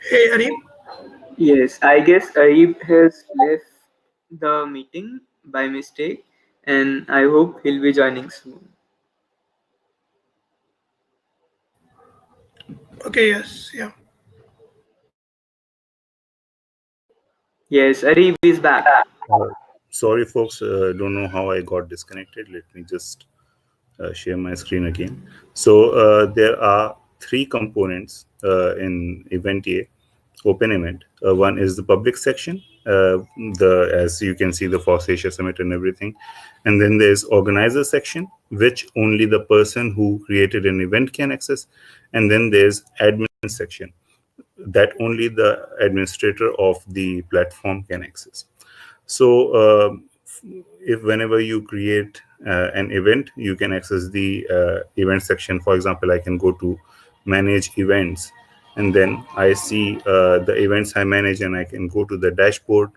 Hey, Areeb. Yes, I guess Areeb has left the meeting by mistake, and I hope he'll be joining soon. Okay, yes, yeah. Yes, Areeb is back. Uh, Sorry, folks. Don't know how I got disconnected. Let me just share my screen again. So there are three components in eventyay open event. One is the public section, the as you can see the FOSSASIA summit and everything, and then there's organizer section, which only the person who created an event can access, and then there's admin section that only the administrator of the platform can access. So, if whenever you create an event, you can access the event section. For example, I can go to manage events, and then I see the events I manage, and I can go to the dashboard.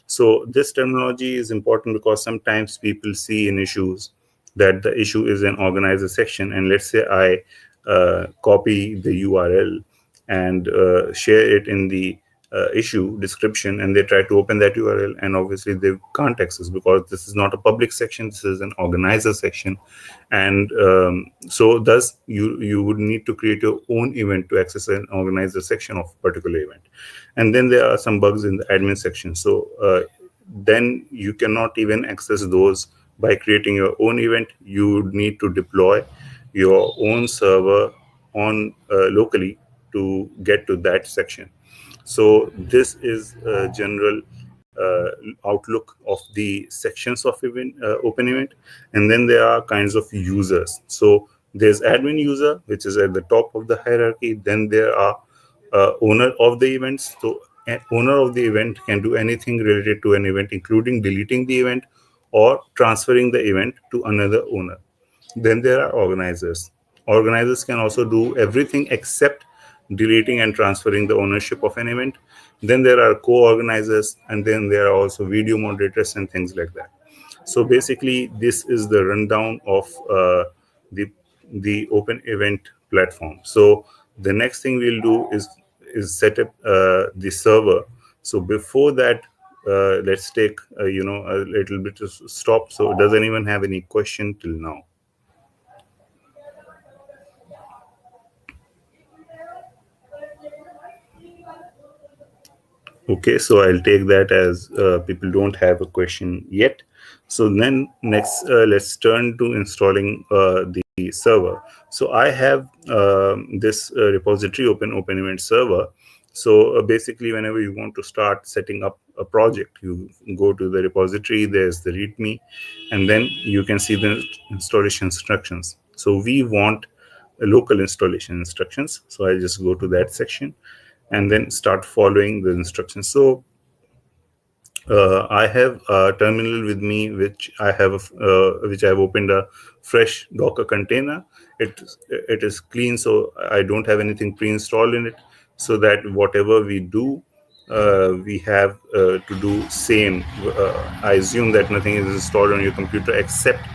So, this terminology is important because sometimes people see in issues that the issue is an organizer section, and let's say I copy the URL and share it in the issue description, and they try to open that URL, and obviously they can't access because this is not a public section, this is an organizer section. And so thus you would need to create your own event to access an organizer section of a particular event. And then there are some bugs in the admin section, so then you cannot even access those by creating your own event. You would need to deploy your own server on locally to get to that section. So this is a general uh, outlook of the sections of event, open event. And then there are kinds of users. So there's admin user, which is at the top of the hierarchy. Then there are owner of the events. So an owner of the event can do anything related to an event, including deleting the event or transferring the event to another owner. Then there are organizers. Organizers can also do everything except deleting and transferring the ownership of an event. Then there are co-organizers, and then there are also video moderators and things like that. So basically, this is the rundown of the the open event platform. So the next thing we'll do is set up the server. So before that, let's take a little bit of stop. So does anyone have any question till now? Okay, so I'll take that as people don't have a question yet. So then next, let's turn to installing the server. So I have this repository open event server. So basically, whenever you want to start setting up a project, you go to the repository. There's the README, and then you can see the installation instructions. So we want local installation instructions. So I just go to that section and then start following the instructions. So I have a terminal with me, which I have opened a fresh Docker container. It is clean, so I don't have anything pre-installed in it. So that whatever we do, we have to do same. I assume that nothing is installed on your computer except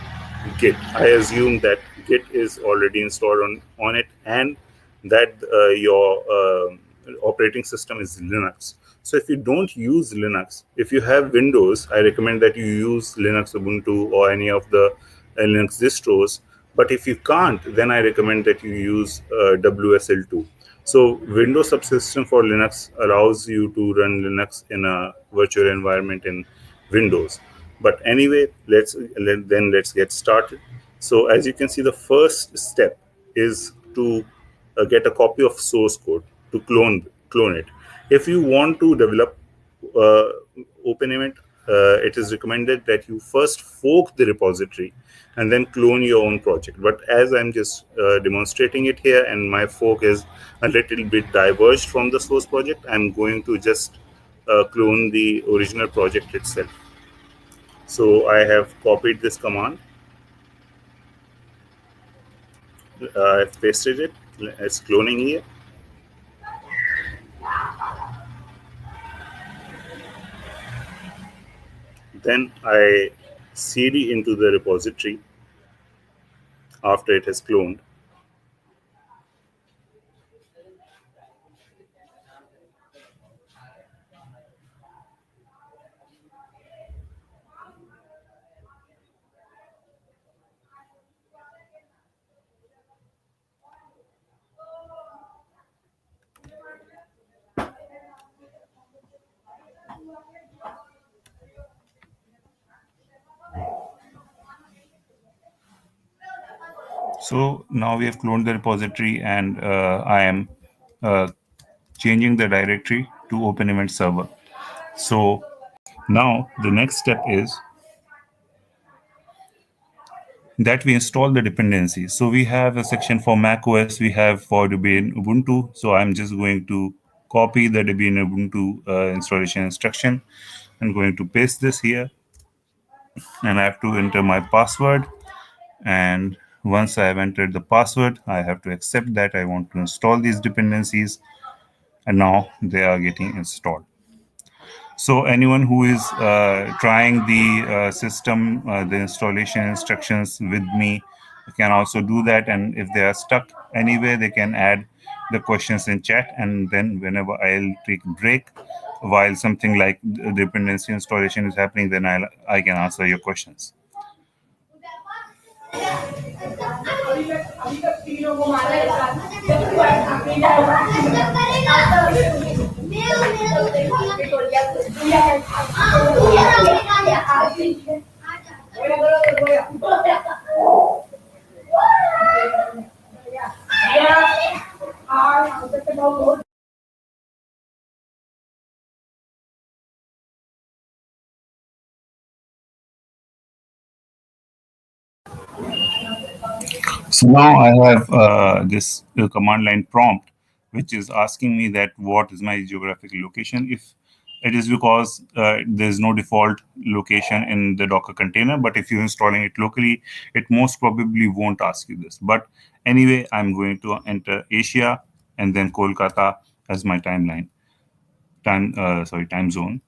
Git. I assume that Git is already installed on it, and that your operating system is Linux. So if you don't use Linux, if you have Windows, I recommend that you use Linux, Ubuntu, or any of the Linux distros. But if you can't, then I recommend that you use WSL2. So Windows subsystem for Linux allows you to run Linux in a virtual environment in Windows. But anyway, let's get started. So as you can see, the first step is to get a copy of source code to clone it. If you want to develop uh, open event, it is recommended that you first fork the repository and then clone your own project. But as I'm just demonstrating it here, and my fork is a little bit diverged from the source project, I'm going to just clone the original project itself. So I have copied this command. I've pasted it. It's cloning here. Then I cd into the repository after it has cloned. So now we have cloned the repository, and I am uh, changing the directory to Open Event Server. So now the next step is that we install the dependencies. So we have a section for Mac OS, we have for Debian Ubuntu. So I'm just going to copy the Debian Ubuntu installation instruction. I'm going to paste this here, and I have to enter my password. And once I have entered the password, I have to accept that I want to install these dependencies, and now they are getting installed. So anyone who is trying the system, the installation instructions with me can also do that. And if they are stuck anywhere, they can add the questions in chat. And then whenever I'll take a break while something like the dependency installation is happening, then I can answer your questions. So now I have this command line prompt, which is asking me that what is my geographical location. If it is because there is no default location in the Docker container, but if you're installing it locally, it most probably won't ask you this. But anyway, I'm going to enter Asia and then Kolkata as my time zone.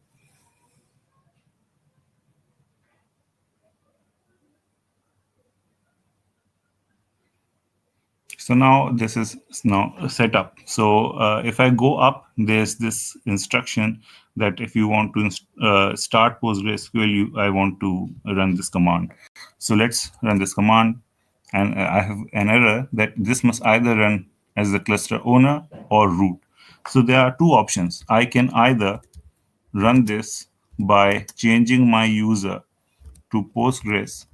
So now this is now set up. So if I go up, there's this instruction that if you want to start PostgreSQL, I want to run this command. So let's run this command. And I have an error that this must either run as the cluster owner or root. So there are two options. I can either run this by changing my user to Postgres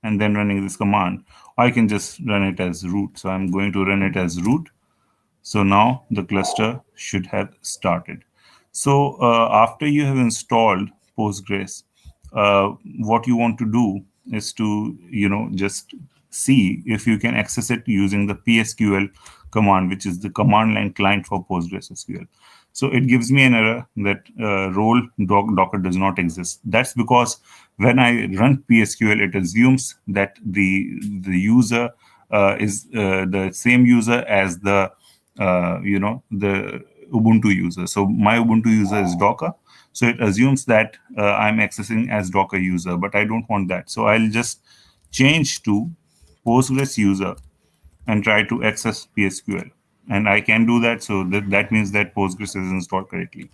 and then running this command. I can just run it as root. So I'm going to run it as root. So now the cluster should have started. So after you have installed Postgres, what you want to do is to just see if you can access it using the PSQL command, which is the command line client for PostgreSQL. So it gives me an error that role Docker does not exist. That's because when I run PSQL, it assumes that the user is the same user as the the Ubuntu user. So my Ubuntu user is Docker. So it assumes that I'm accessing as Docker user, but I don't want that. So I'll just change to Postgres user and try to access PSQL. And I can do that. So that means that Postgres is installed correctly.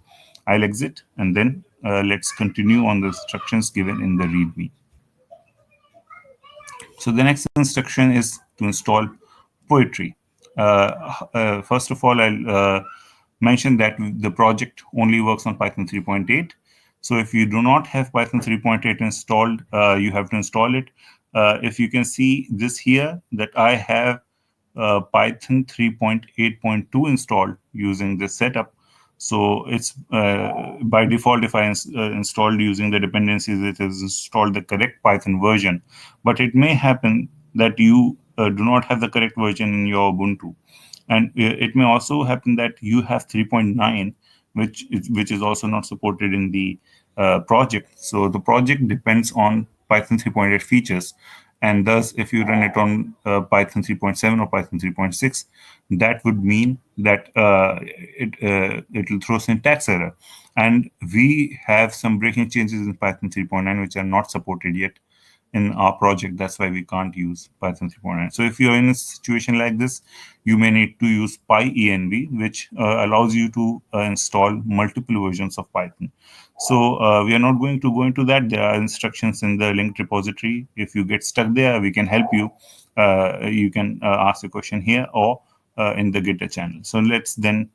I'll exit, and then let's continue on the instructions given in the README. So the next instruction is to install Poetry. First of all, I'll mention that the project only works on Python 3.8. So if you do not have Python 3.8 installed, you have to install it. If you can see this here, that I have Python 3.8.2 installed using this setup. So it's by default, if I installed using the dependencies, it is installed the correct Python version. But it may happen that you do not have the correct version in your Ubuntu. And it may also happen that you have 3.9, which is also not supported in the project. So the project depends on Python 3.8 features. And thus, if you run it on Python 3.7 or Python 3.6, that would mean that it will throw syntax error. And we have some breaking changes in Python 3.9 which are not supported yet in our project. That's why we can't use Python 3.9. So if you're in a situation like this, you may need to use PyEnv, which allows you to install multiple versions of Python. So we are not going to go into that. There are instructions in the linked repository. If you get stuck there, we can help you. You can ask a question here or in the Gitter channel. So let's then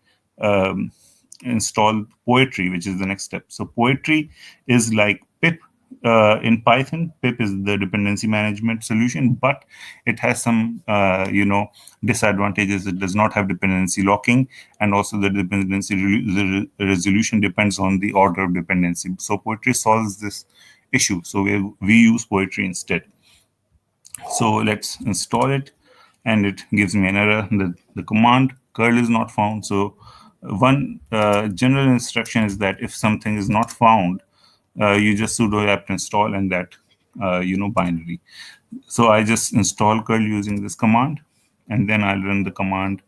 install Poetry, which is the next step. So Poetry is like pip in Python. Pip is the dependency management solution, but it has some disadvantages. It does not have dependency locking, and also the dependency resolution depends on the order of dependency. So Poetry solves this issue. So we use Poetry instead. So let's install it, and it gives me an error. The command curl is not found. So one general instruction is that if something is not found, you just sudo apt install and that binary. So I just install curl using this command, and then I'll run the command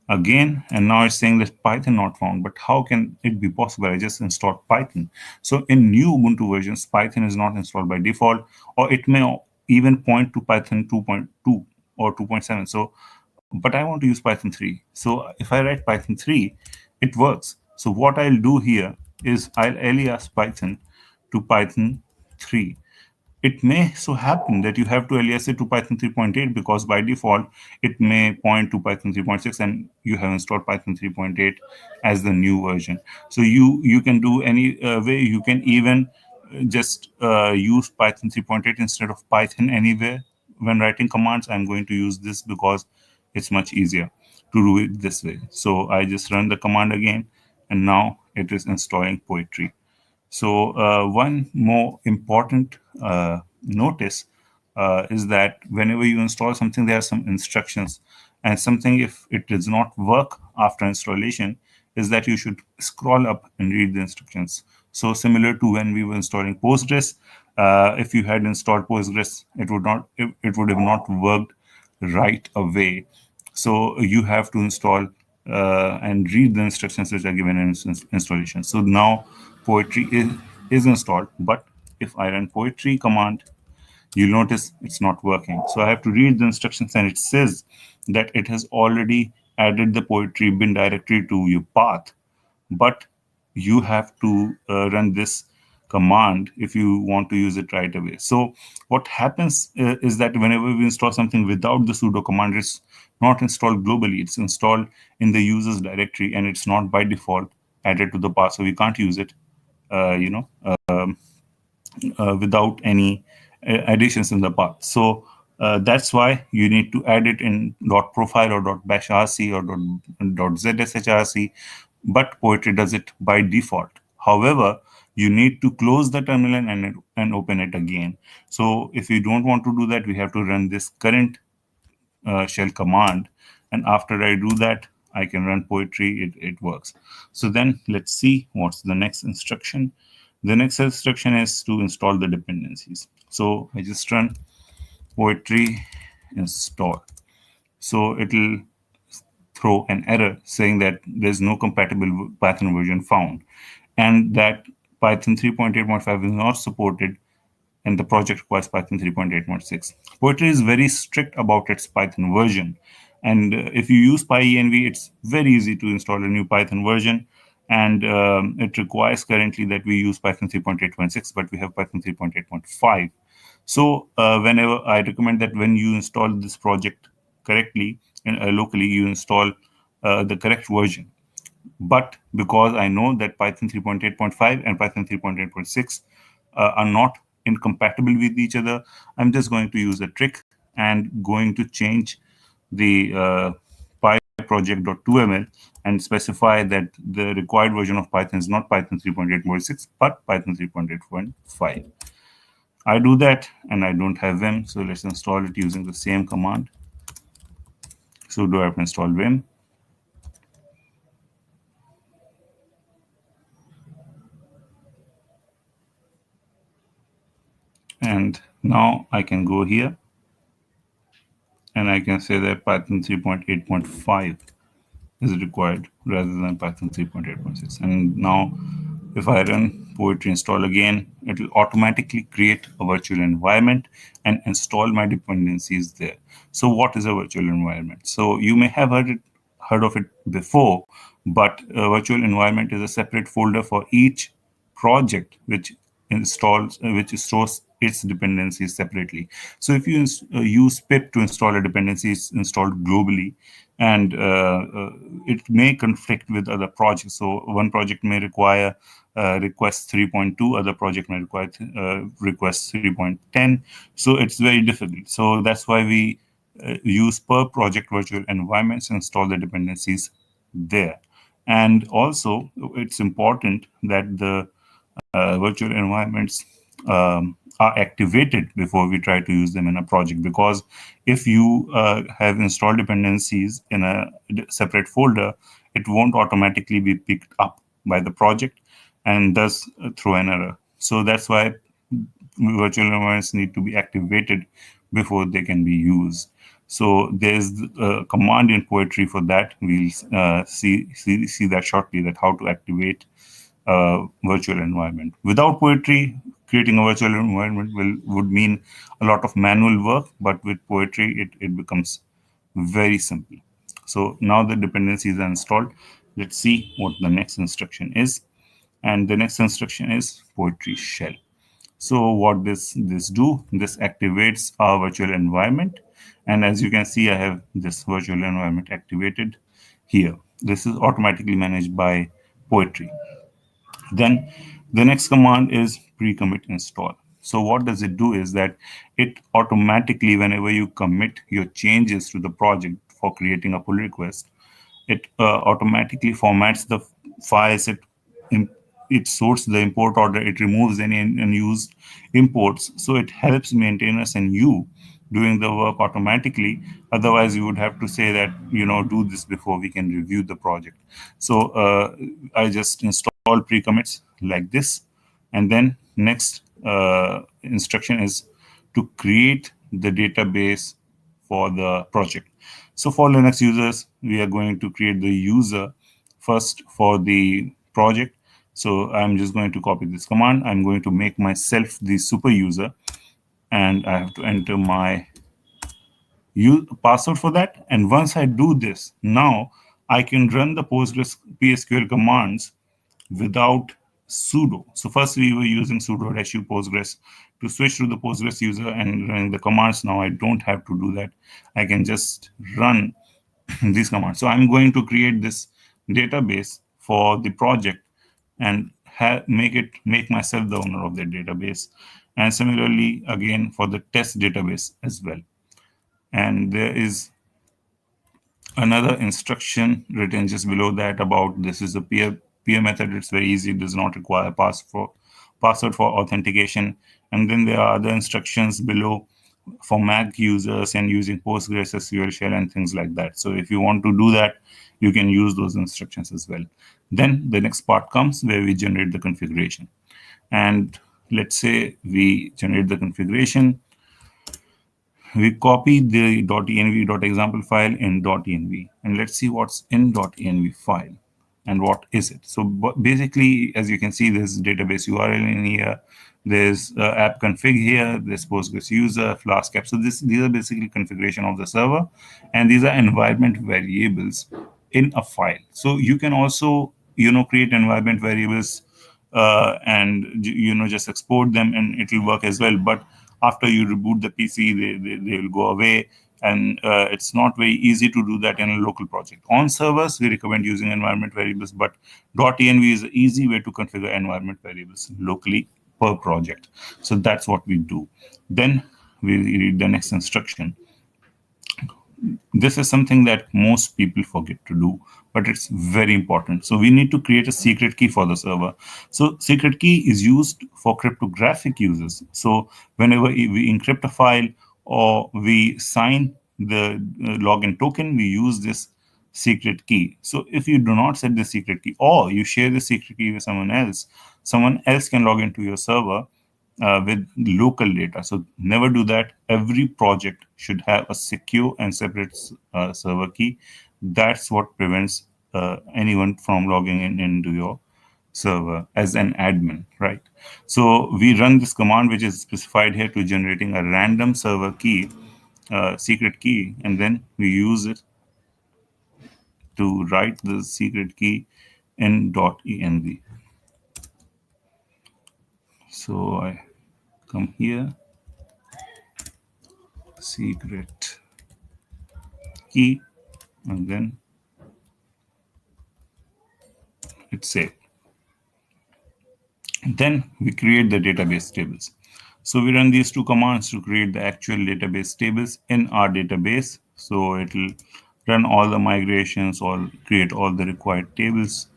again, and now it's saying that Python not found. But how can it be possible? I just installed Python. So in new Ubuntu versions, Python is not installed by default, or it may even point to Python 2.2 or 2.7. So but I want to use Python 3. So if I write Python 3, it works. So what I'll do here is I'll alias Python to Python 3. It may so happen that you have to alias it to Python 3.8, because by default it may point to Python 3.6 and you have installed Python 3.8 as the new version. So you can do any way. You can even just use Python 3.8 instead of Python anywhere. When writing commands, I'm going to use this because it's much easier to do it this way. So I just run the command again, and now it is installing Poetry. So one more important notice is that whenever you install something, there are some instructions, and something, if it does not work after installation, is that you should scroll up and read the instructions. So similar to when we were installing Postgres, if you had installed Postgres, it would have not worked right away. So you have to install and read the instructions which are given in installation. So now Poetry is installed, but if I run Poetry command, you'll notice it's not working. So I have to read the instructions, and it says that it has already added the Poetry bin directory to your path, but you have to run this command if you want to use it right away. So what happens is that whenever we install something without the sudo command, it's not installed globally. It's installed in the user's directory, and it's not by default added to the path. So we can't use it, uh, you know, without any additions in the path. So that's why you need to add it in .profile or .bashrc or .zshrc, but Poetry does it by default. However, you need to close the terminal and open it again. So if you don't want to do that, we have to run this current shell command, and after I do that, I can run Poetry. It works. So then let's see what's the next instruction. The next instruction is to install the dependencies. So I just run Poetry install. So it'll throw an error saying that there's no compatible Python version found, and that Python 3.8.5 is not supported, and the project requires Python 3.8.6. Poetry is very strict about its Python version, and if you use PyEnv, it's very easy to install a new Python version, and it requires currently that we use Python 3.8.6, but we have Python 3.8.5. So whenever I recommend that when you install this project correctly and locally, you install the correct version. But because I know that Python 3.8.5 and Python 3.8.6 are not incompatible with each other, I'm just going to use a trick and going to change the pyproject.2ml and specify that the required version of Python is not Python 3.8.6 but Python 3.8.5. I do that, and I don't have Vim, so let's install it using the same command. Sudo apt install Vim. And now I can go here, and I can say that Python 3.8.5 is required rather than Python 3.8.6. And now if I run Poetry install again, it will automatically create a virtual environment and install my dependencies there. So what is a virtual environment? So you may have heard of it before, but a virtual environment is a separate folder for each project which stores its dependencies separately. So if you use pip to install a dependency, it's installed globally, and it may conflict with other projects. So one project may require request 3.2, other project may require request 3.10. So it's very difficult. So that's why we use per project virtual environments, install the dependencies there. And also, it's important that the virtual environments are activated before we try to use them in a project, because if you have installed dependencies in a separate folder, it won't automatically be picked up by the project and thus throw an error. So that's why virtual environments need to be activated before they can be used. So there's a command in Poetry for that. We'll see that shortly, that how to activate virtual environment. Without Poetry, creating a virtual environment would mean a lot of manual work, but with Poetry, it becomes very simple. So now the dependencies are installed. Let's see what the next instruction is. And the next instruction is Poetry shell. So what this do? This activates our virtual environment, and as you can see, I have this virtual environment activated here. This is automatically managed by Poetry. Then the next command is pre-commit install. So what does it do is that it automatically, whenever you commit your changes to the project for creating a pull request, it automatically formats the files. It sorts the import order. It removes any unused imports. So it helps maintainers and you doing the work automatically. Otherwise, you would have to say that, do this before we can review the project. So I just install pre-commits like this, and then next instruction is to create the database for the project. So for Linux users, we are going to create the user first for the project. So I'm just going to copy this command. I'm going to make myself the super user, and I have to enter my password for that. And once I do this, now I can run the Postgres PSQL commands without sudo. So first we were using sudo -u Postgres to switch to the Postgres user and running the commands. Now I don't have to do that. I can just run these commands. So I'm going to create this database for the project and make myself the owner of the database. And similarly, again, for the test database as well. And there is another instruction written just below that about this is a peer method. It's very easy. It does not require password for authentication. And then there are other instructions below for Mac users and using Postgres SQL shell and things like that. So if you want to do that, you can use those instructions as well. Then the next part comes where we generate the configuration. And let's say we generate the configuration. We copy the .env.example file in .env, and let's see what's in .env file and what is it. So basically, as you can see, there's database URL in here, there's app config here, there's Postgres user, Flask app. So these are basically configuration of the server, and these are environment variables in a file. So you can also create environment variables and just export them, and it will work as well. But after you reboot the PC, they will go away, and it's not very easy to do that in a local project. On servers, we recommend using environment variables, but .env is an easy way to configure environment variables locally per project. So that's what we do. Then we read the next instruction. This is something that most people forget to do, but it's very important. So we need to create a secret key for the server. So secret key is used for cryptographic uses. So whenever we encrypt a file or we sign the login token, we use this secret key. So if you do not set the secret key, or you share the secret key with someone else can log into your server with local data. So never do that. Every project should have a secure and separate server key. That's what prevents anyone from logging into your server as an admin, right? So we run this command, which is specified here, to generating a random server key, secret key, and then we use it to write the secret key in .env. So I come here, secret key, and then hit save. Then we create the database tables. So we run these two commands to create the actual database tables in our database. So it will run all the migrations or create all the required tables.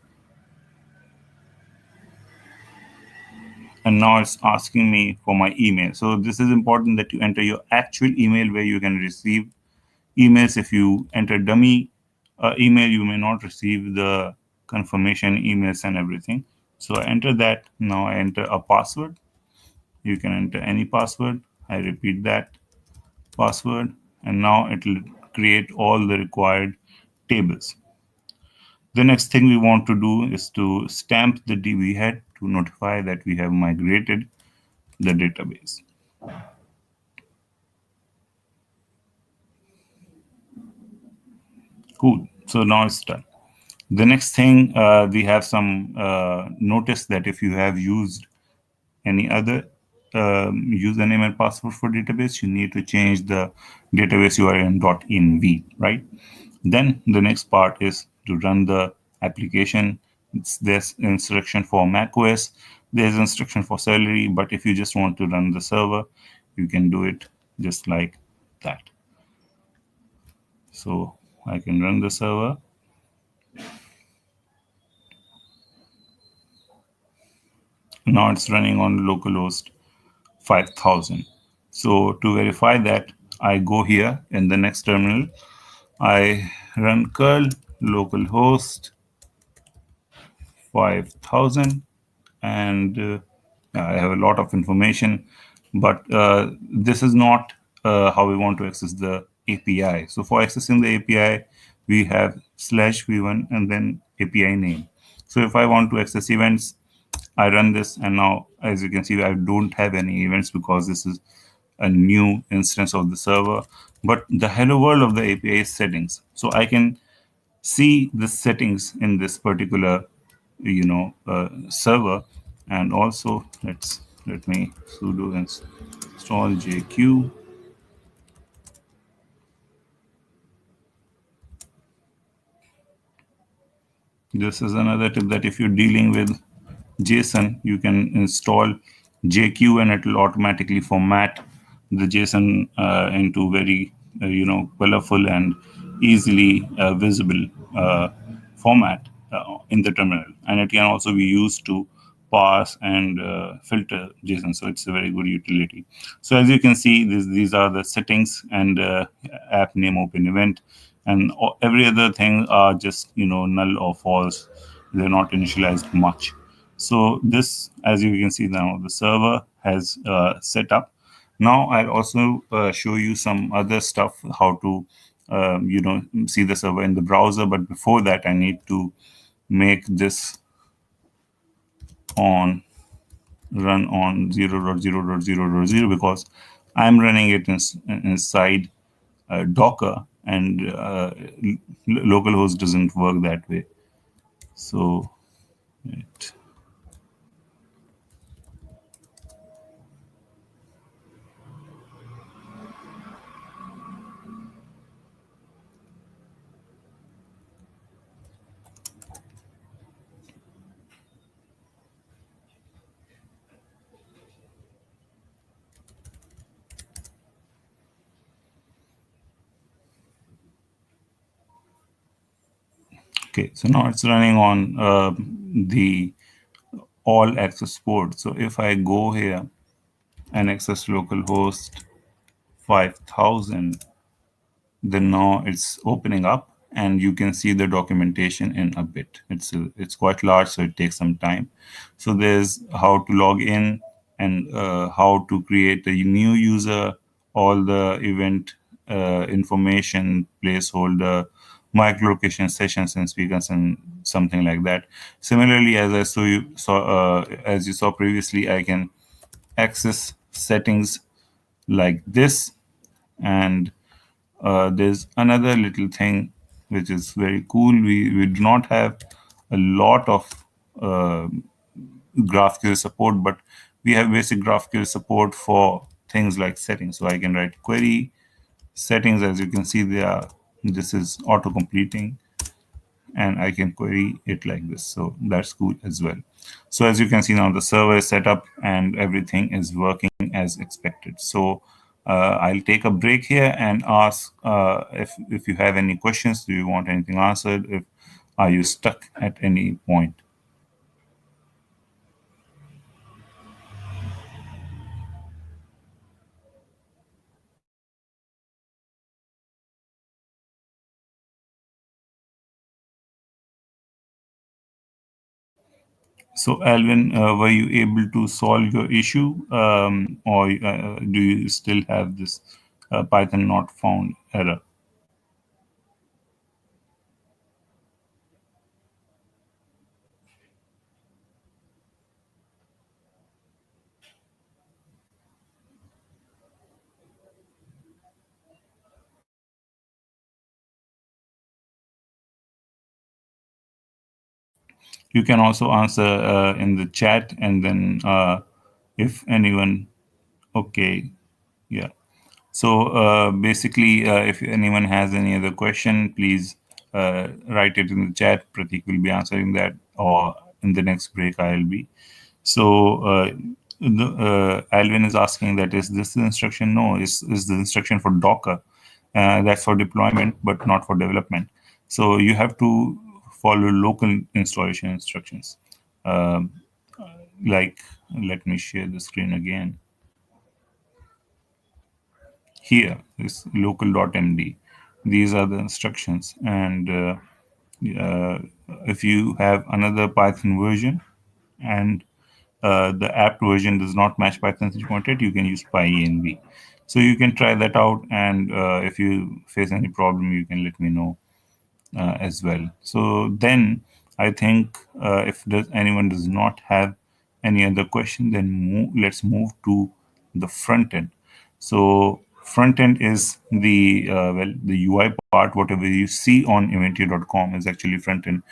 And now it's asking me for my email. So this is important that you enter your actual email where you can receive emails. If you enter dummy email, you may not receive the confirmation emails and everything. So I enter that. Now I enter a password. You can enter any password. I repeat that password, and now it will create all the required tables. The next thing we want to do is to stamp the DB head to notify that we have migrated the database. Cool. So now it's done. The next thing, we have some notice that if you have used any other username and password for database, you need to change the database URL .env, right? Then the next part is to run the application. There's instruction for macOS, there's instruction for Celery, but if you just want to run the server, you can do it just like that. So I can run the server. Now it's running on localhost 5000. So to verify that, I go here in the next terminal, I run curl localhost 5000, and I have a lot of information, but this is not how we want to access the API. So for accessing the API, we have /v1 and then API name. So if I want to access events, I run this, and now as you can see, I don't have any events because this is a new instance of the server. But the hello world of the API is settings. So I can see the settings in this particular server. And also let me sudo install jq. This is another tip, that if you're dealing with JSON, you can install JQ and it will automatically format the JSON into very colorful and easily visible format in the terminal, and it can also be used to parse and filter JSON. So it's a very good utility. So as you can see, these are the settings and app name, open event, and every other thing are just null or false. They're not initialized much. So this, as you can see now, the server has set up. Now I'll also show you some other stuff, how to see the server in the browser. But before that, I need to make this on run on 0.0.0.0 because I'm running it inside Docker, and localhost doesn't work that way. So okay, so now it's running on the all access port. So if I go here and access localhost 5000, then now it's opening up, and you can see the documentation in a bit. It's quite large, so it takes some time. So there's how to log in, and how to create a new user, all the event information, placeholder, micro-location sessions and speakers, and something like that. Similarly, as as you saw previously, I can access settings like this, and there's another little thing which is very cool. We do not have a lot of uh, GraphQL support, but we have basic GraphQL support for things like settings. So I can write query settings. As you can see, they are this is auto completing, and I can query it like this. So that's cool as well. So as you can see now, the server is set up and everything is working as expected. So I'll take a break here and ask if you have any questions. Do you want anything answered? If are you stuck at any point? So, Alvin, were you able to solve your issue, or do you still have this Python not found error? You can also answer in the chat, and then if anyone, okay, yeah. So basically, if anyone has any other question, please write it in the chat. Pratik will be answering that, or in the next break, I'll be. So Alvin is asking that is this the instruction? No, is the instruction for Docker. That's for deployment, but not for development. So you have to follow local installation instructions. Um, like, let me share the screen again. Here is local.md. These are the instructions, and uh, if you have another Python version and the apt version does not match Python 3.8, you can use pyenv. So you can try that out, and if you face any problem, you can let me know as well. So then I think if anyone does not have any other question, then let's move to the front end. So front end is the the UI part. Whatever you see on eventyay.com is actually front end,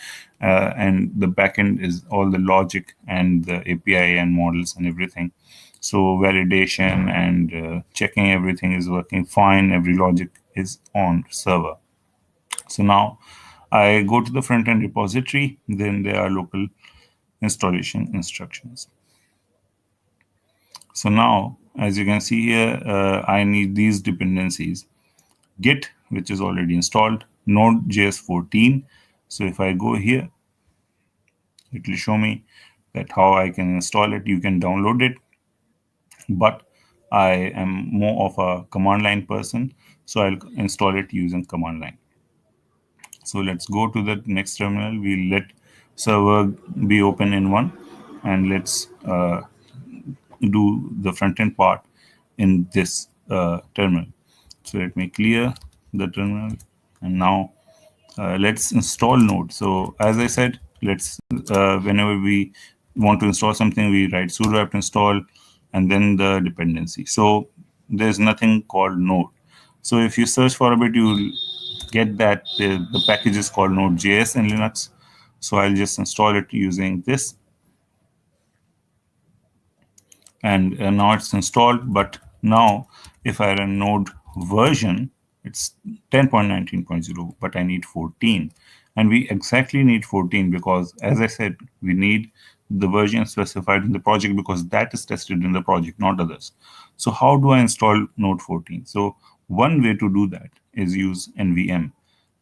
and the back end is all the logic and the API and models and everything. So validation and checking everything is working fine. Every logic is on server. So now I go to the front end repository, then there are local installation instructions. So now, as you can see here, I need these dependencies. Git, which is already installed, Node.js 14. So if I go here, it will show me that how I can install it. You can download it, but I am more of a command line person, so I'll install it using command line. So let's go to the next terminal. We'll let server be open in one, and let's do the front end part in this terminal. So let me clear the terminal, and now let's install Node. So as I said, let's whenever we want to install something, we write sudo apt install and then the dependency. So there's nothing called Node. So if you search for a bit, you'll get that the package is called Node.js in Linux. So I'll just install it using this, and now it's installed. But now if I run node version, it's 10.19.0, but I need 14, and we exactly need 14 because, as I said, we need the version specified in the project because that is tested in the project, not others. So how do I install node 14? So one way to do that is use nvm.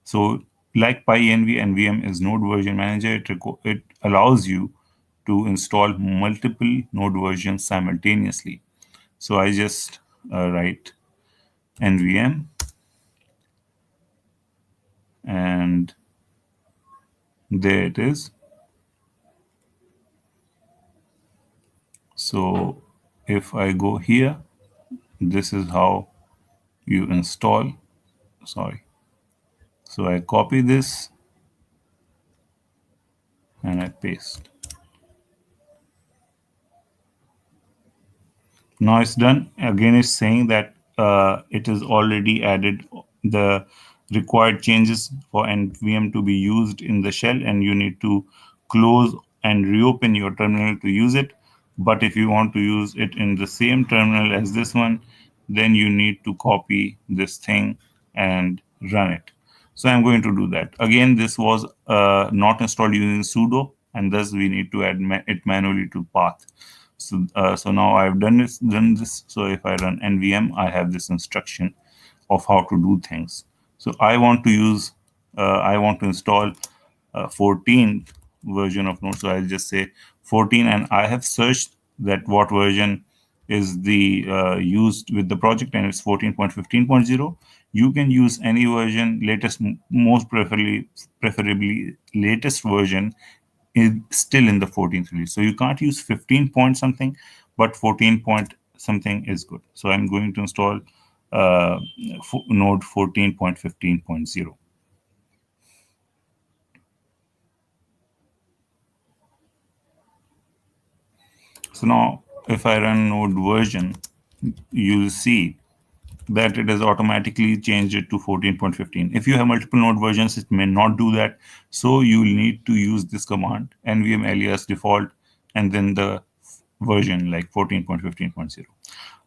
So like pyenv, nvm is node version manager. It allows you to install multiple node versions simultaneously. So I just write nvm, and there it is. So if I go here, this is how you install. Sorry. So I copy this and I paste. Now it's done. Again, it's saying that it is already added the required changes for nvm to be used in the shell, and you need to close and reopen your terminal to use it. But if you want to use it in the same terminal as this one, then you need to copy this thing and run it. So I'm going to do that. Again, this was not installed using sudo, and thus we need to add it manually to path. So now I've done this. So if I run nvm, I have this instruction of how to do things. So I want to use, I want to install 14 version of Node. So I'll just say 14, and I have searched that what version is the used with the project, and it's 14.15.0. You can use any version, latest, most preferably latest version is still in the 14th release. So you can't use 15 point something, but 14 point something is good. So I'm going to install Node 14.15.0. So now if I run node version, you'll see that it has automatically changed it to 14.15. If you have multiple node versions, it may not do that. So you will need to use this command, nvm alias default, and then the version like 14.15.0.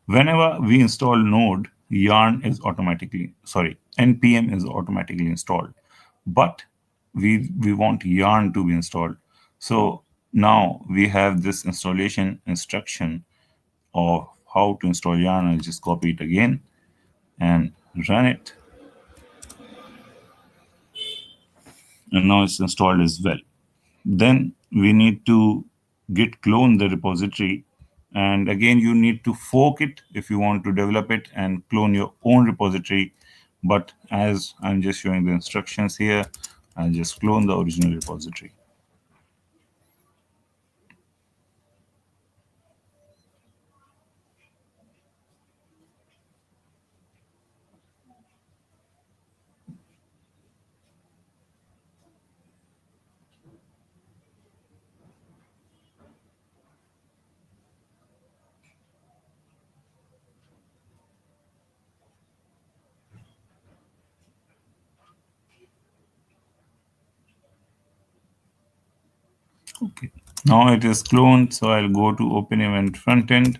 Whenever we install node, yarn is automatically, sorry, npm is automatically installed. But we want yarn to be installed. So now we have this installation instruction of how to install yarn. I'll just copy it again and run it, and now it's installed as well. Then we need to git clone the repository, and again you need to fork it if you want to develop it and clone your own repository. But as I'm just showing the instructions here, I'll just clone the original repository. Okay, now it is cloned, so I'll go to open event frontend,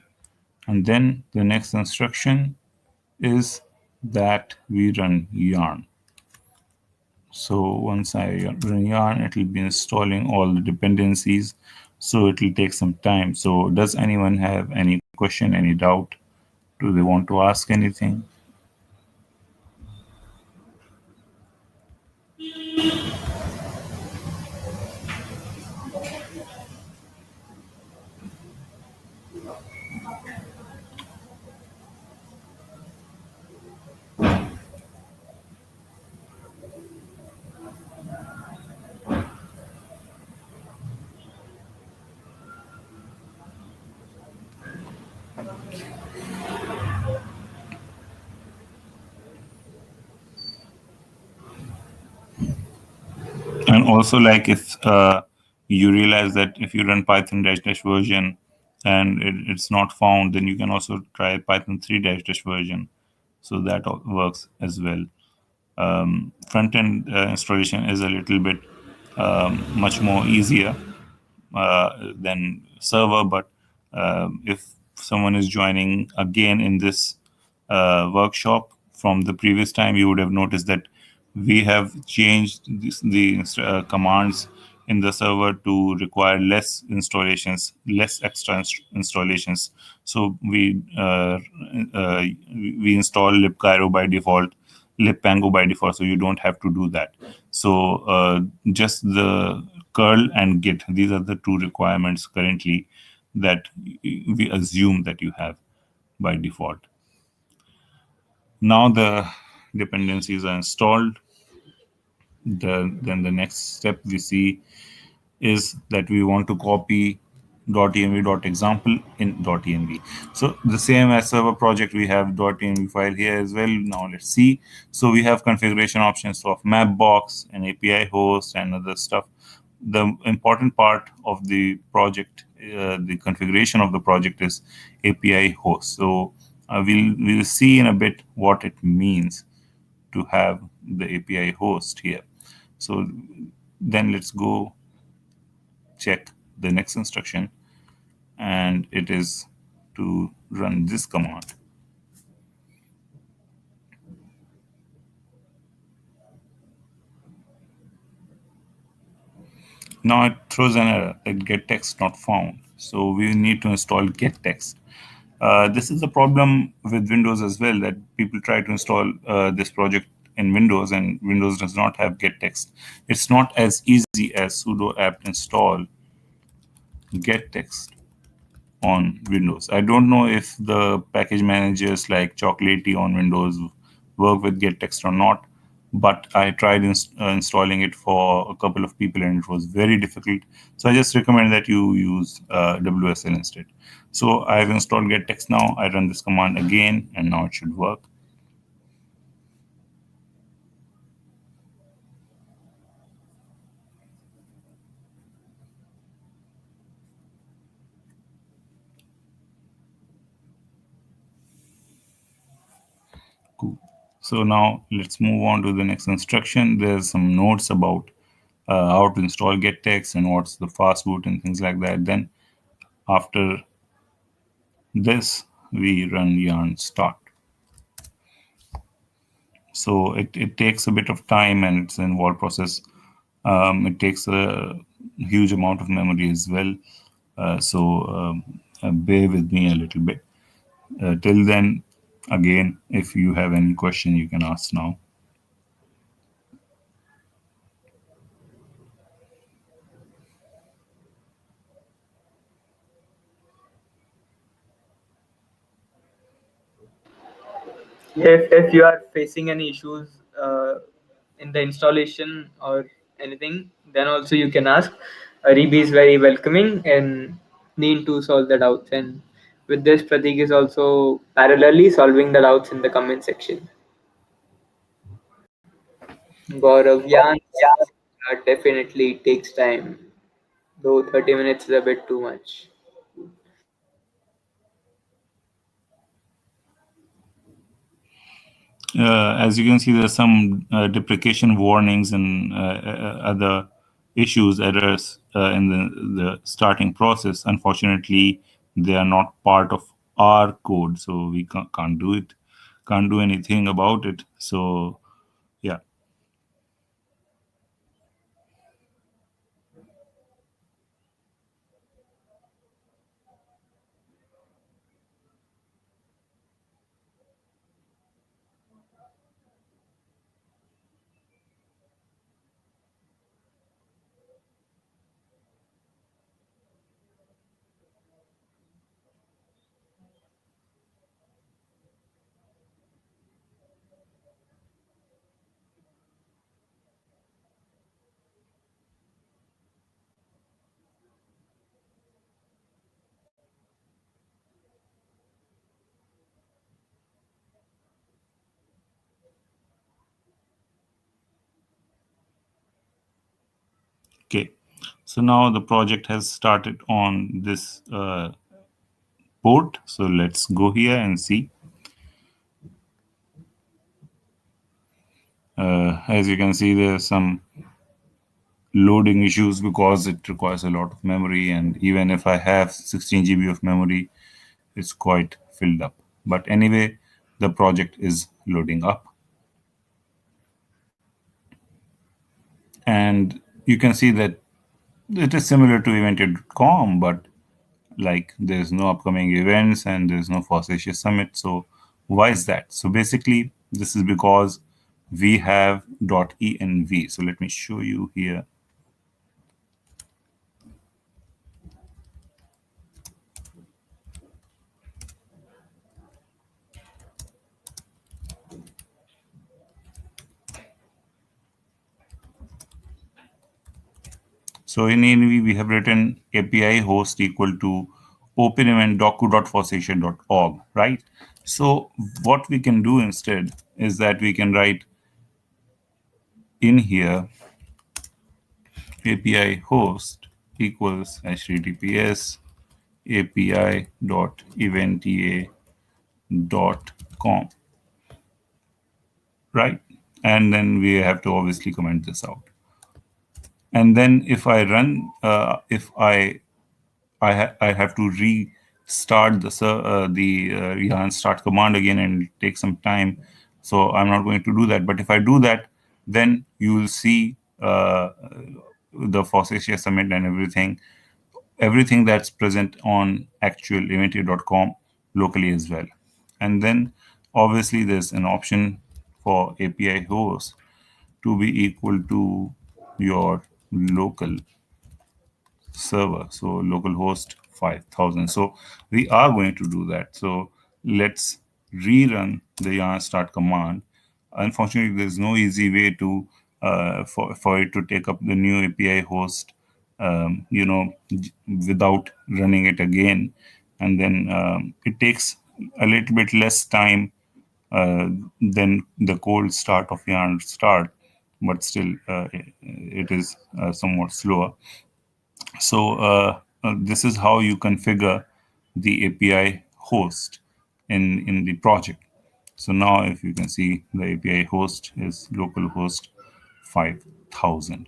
and then the next instruction is that we run yarn. So once I run yarn, it will be installing all the dependencies. So it will take some time. So does anyone have any question, any doubt? Do they want to ask anything? And also, like if you realize that if you run Python dash dash version and it's not found, then you can also try Python 3 dash dash version. So that works as well. Front end installation is a little bit much more easier than server. But if someone is joining again in this workshop from the previous time, you would have noticed that we have changed the commands in the server to require less installations, less extra installations. So we install libcairo by default, libpango by default, so you don't have to do that. So just the curl and git, these are the two requirements currently that we assume that you have by default. Now the dependencies are installed. Then the next step we see is that we want to copy .env.example in .env. So the same as server project, we have .env file here as well. Now let's see. So we have configuration options of mapbox and API host and other stuff. The important part of the project, the configuration of the project, is API host. So we'll see in a bit what it means to have the API host here. So then let's go check the next instruction, and it is to run this command. Now it throws an error like get text not found. So we need to install get text. This is a problem with Windows as well, that people try to install this project in Windows and Windows does not have get text. It's not as easy as sudo apt install get text on Windows. I don't know if the package managers like Chocolatey on Windows work with get text or not, but I tried installing it for a couple of people and it was very difficult. So I just recommend that you use WSL instead. So I've installed get text now. I run this command again and now it should work. Cool. So now let's move on to the next instruction. There's some notes about how to install get text and what's the fastboot and things like that. Then after this, we run yarn start. So it takes a bit of time and it's an involved process. It takes a huge amount of memory as well. Bear with me a little bit. Till then, again, if you have any question, you can ask now. If you are facing any issues in the installation or anything, then also you can ask. Areeb is very welcoming and need to solve the doubts. And with this, Pratik is also parallelly solving the doubts in the comment section. Gaurav, yeah, definitely takes time, though 30 minutes is a bit too much. As you can see, there's some deprecation warnings and other issues, errors in the starting process. Unfortunately, they are not part of our code, so we can't do it, can't do anything about it. So, yeah. Okay. So now the project has started on this port. So let's go here and see. As you can see, there's some loading issues because it requires a lot of memory, and even if I have 16 GB of memory, it's quite filled up. But anyway, the project is loading up, and you can see that it is similar to eventyay.com, but like there's no upcoming events and there's no FOSSASIA summit. So why is that? So basically, this is because we have .env. So let me show you here. So in env, we have written API host equal to open event docu.fossasia.org, right? So what we can do instead is that we can write in here API host equals https api.eventyay.com, right? And then we have to obviously comment this out. And then if I run, if I have to restart the yarn start command again and take some time. So I'm not going to do that. But if I do that, then you will see the FOSSASIA summit and everything that's present on actual eventyay.com locally as well. And then obviously there's an option for API host to be equal to your local server, so localhost 5000. So we are going to do that. So let's rerun the yarn start command. Unfortunately, there's no easy way to for it to take up the new API host, without running it again. And then it takes a little bit less time than the cold start of yarn start, but still it is somewhat slower. So this is how you configure the API host in the project. So now if you can see, the API host is localhost 5000.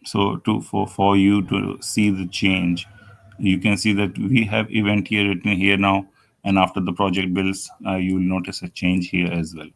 So for you to see the change, you can see that we have event here written here now, and after the project builds, you will notice a change here as well.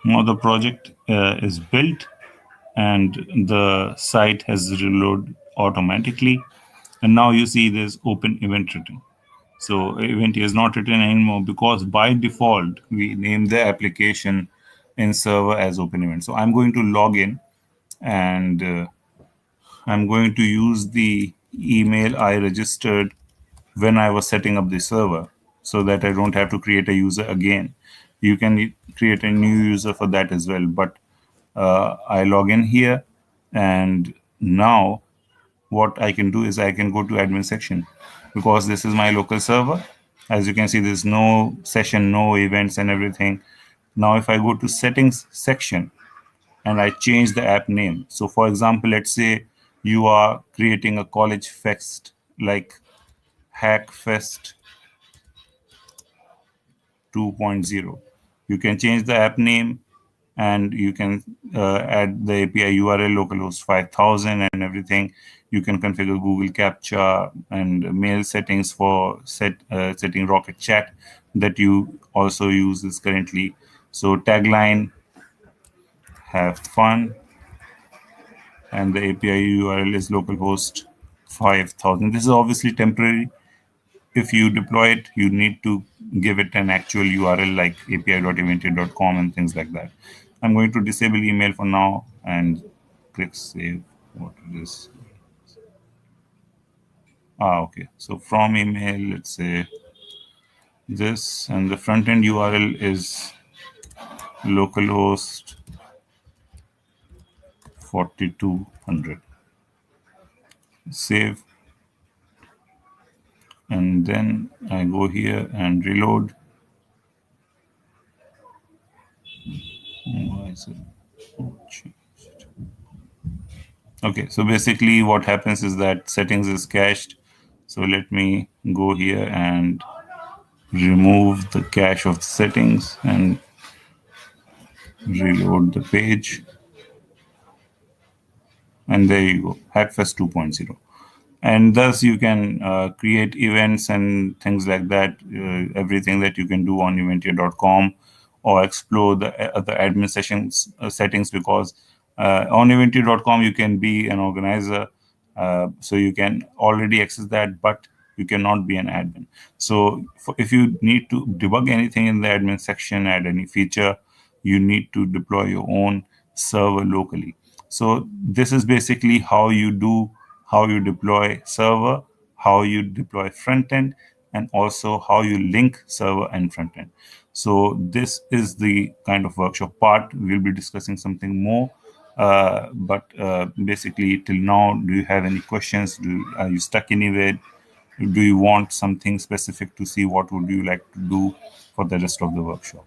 Now the project is built and the site has reloaded automatically. And now you see this open event written. So event is not written anymore because by default we name the application in server as open event. So I'm going to log in and I'm going to use the email I registered when I was setting up the server so that I don't have to create a user again. You can create a new user for that as well. But I log in here, and now what I can do is I can go to admin section because this is my local server. As you can see, there's no session, no events and everything. Now, if I go to settings section and I change the app name. So for example, let's say you are creating a college fest like Hackfest 2.0. You can change the app name and you can add the API URL localhost 5000 and everything. You can configure Google Captcha and mail settings for setting Rocket Chat that you also use this currently. So tagline, have fun, and the API URL is localhost 5000. This is obviously temporary. If you deploy it, you need to give it an actual URL like api.eventyay.com and things like that. I'm going to disable email for now and click save. What is this? Okay. So from email, let's say this, and the front end URL is localhost 4200. Save. And then I go here and reload. Why is it? Okay, so basically what happens is that settings is cached. So let me go here and remove the cache of the settings and reload the page. And there you go, Hackfest 2.0. And thus you can create events and things like that, everything that you can do on eventyay.com, or explore the other admin settings, because on eventyay.com you can be an organizer, so you can already access that, but you cannot be an admin. So if you need to debug anything in the admin section, add any feature, you need to deploy your own server locally. So this is basically how you deploy server, how you deploy front end, and also how you link server and front end. So this is the kind of workshop part. We'll be discussing something more. But basically, till now, do you have any questions? Are you stuck anywhere? Do you want something specific to see? What would you like to do for the rest of the workshop?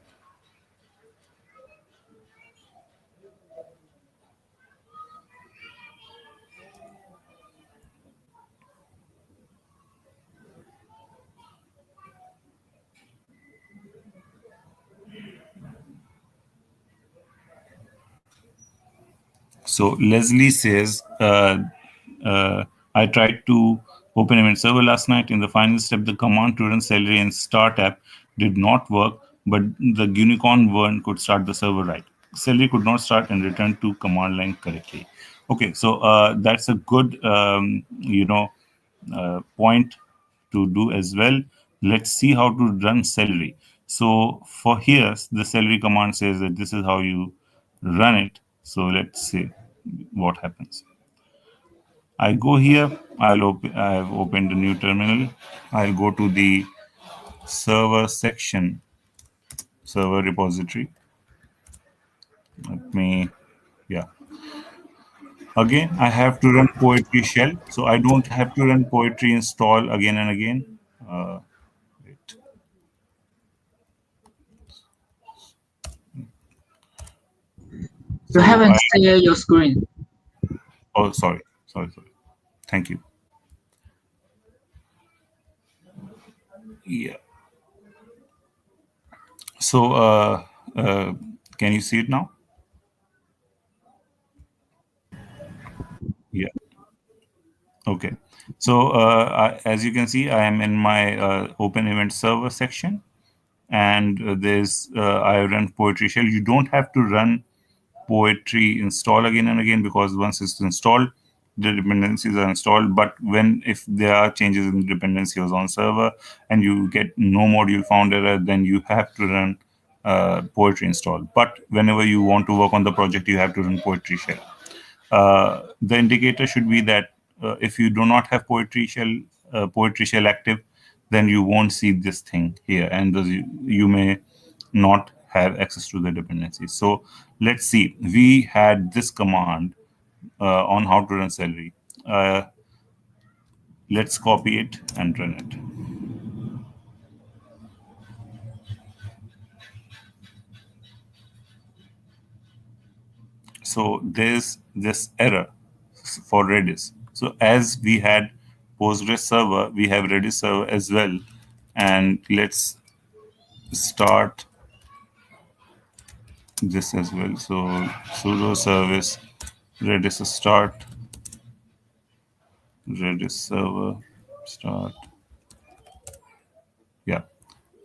So Leslie says, I tried to open event server last night. In the final step, the command to run celery and start app did not work, but the unicorn one could start the server right. Celery could not start and return to command line correctly. Okay, so that's a good, point to do as well. Let's see how to run celery. So for here, the celery command says that this is how you run it. So let's see what happens. I go here. I have opened a new terminal. I'll go to the server section, server repository. Let me, yeah. Again, I have to run Poetry shell, so I don't have to run Poetry install again and again. Wait. You So haven't shared your screen. oh, sorry. Thank you. Yeah. So, can you see it now? Yeah. Okay. So, as you can see, I am in my open event server section, and I run Poetry shell. You don't have to run Poetry install again and again, because once it's installed, the dependencies are installed. But if there are changes in the dependencies on server and you get no module found error, then you have to run Poetry install. But whenever you want to work on the project, you have to run Poetry shell. The indicator should be that if you do not have Poetry shell active, then you won't see this thing here, and you may not have access to the dependencies. So let's see. We had this command on how to run celery. Let's copy it and run it. So there's this error for Redis. So as we had Postgres server, we have Redis server as well. And let's start this as well. So sudo service Redis start, Redis server start. Yeah.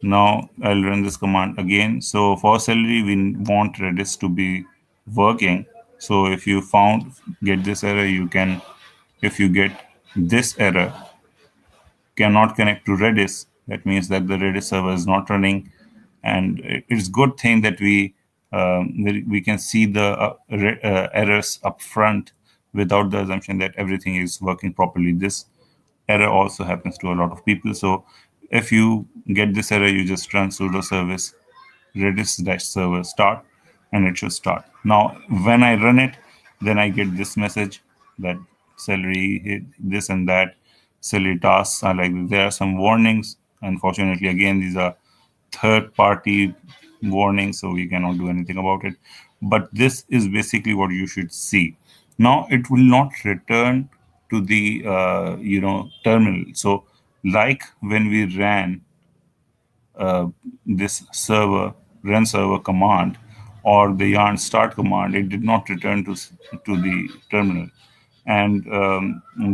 Now I'll run this command again. So for celery, we want Redis to be working. So if you get this error, if you get this error, cannot connect to Redis, that means that the Redis server is not running. And it's good thing that we can see the errors up front without the assumption that everything is working properly. This error also happens to a lot of people. So if you get this error, you just run sudo service redis-server start, and it should start. Now, when I run it, then I get this message that celery hit this and that. Celery tasks are like there are some warnings. Unfortunately, again, these are third-party warnings, so we cannot do anything about it. But this is basically what you should see. Now, it will not return to the terminal. So, like when we ran this run server command or the yarn start command, it did not return to the terminal. And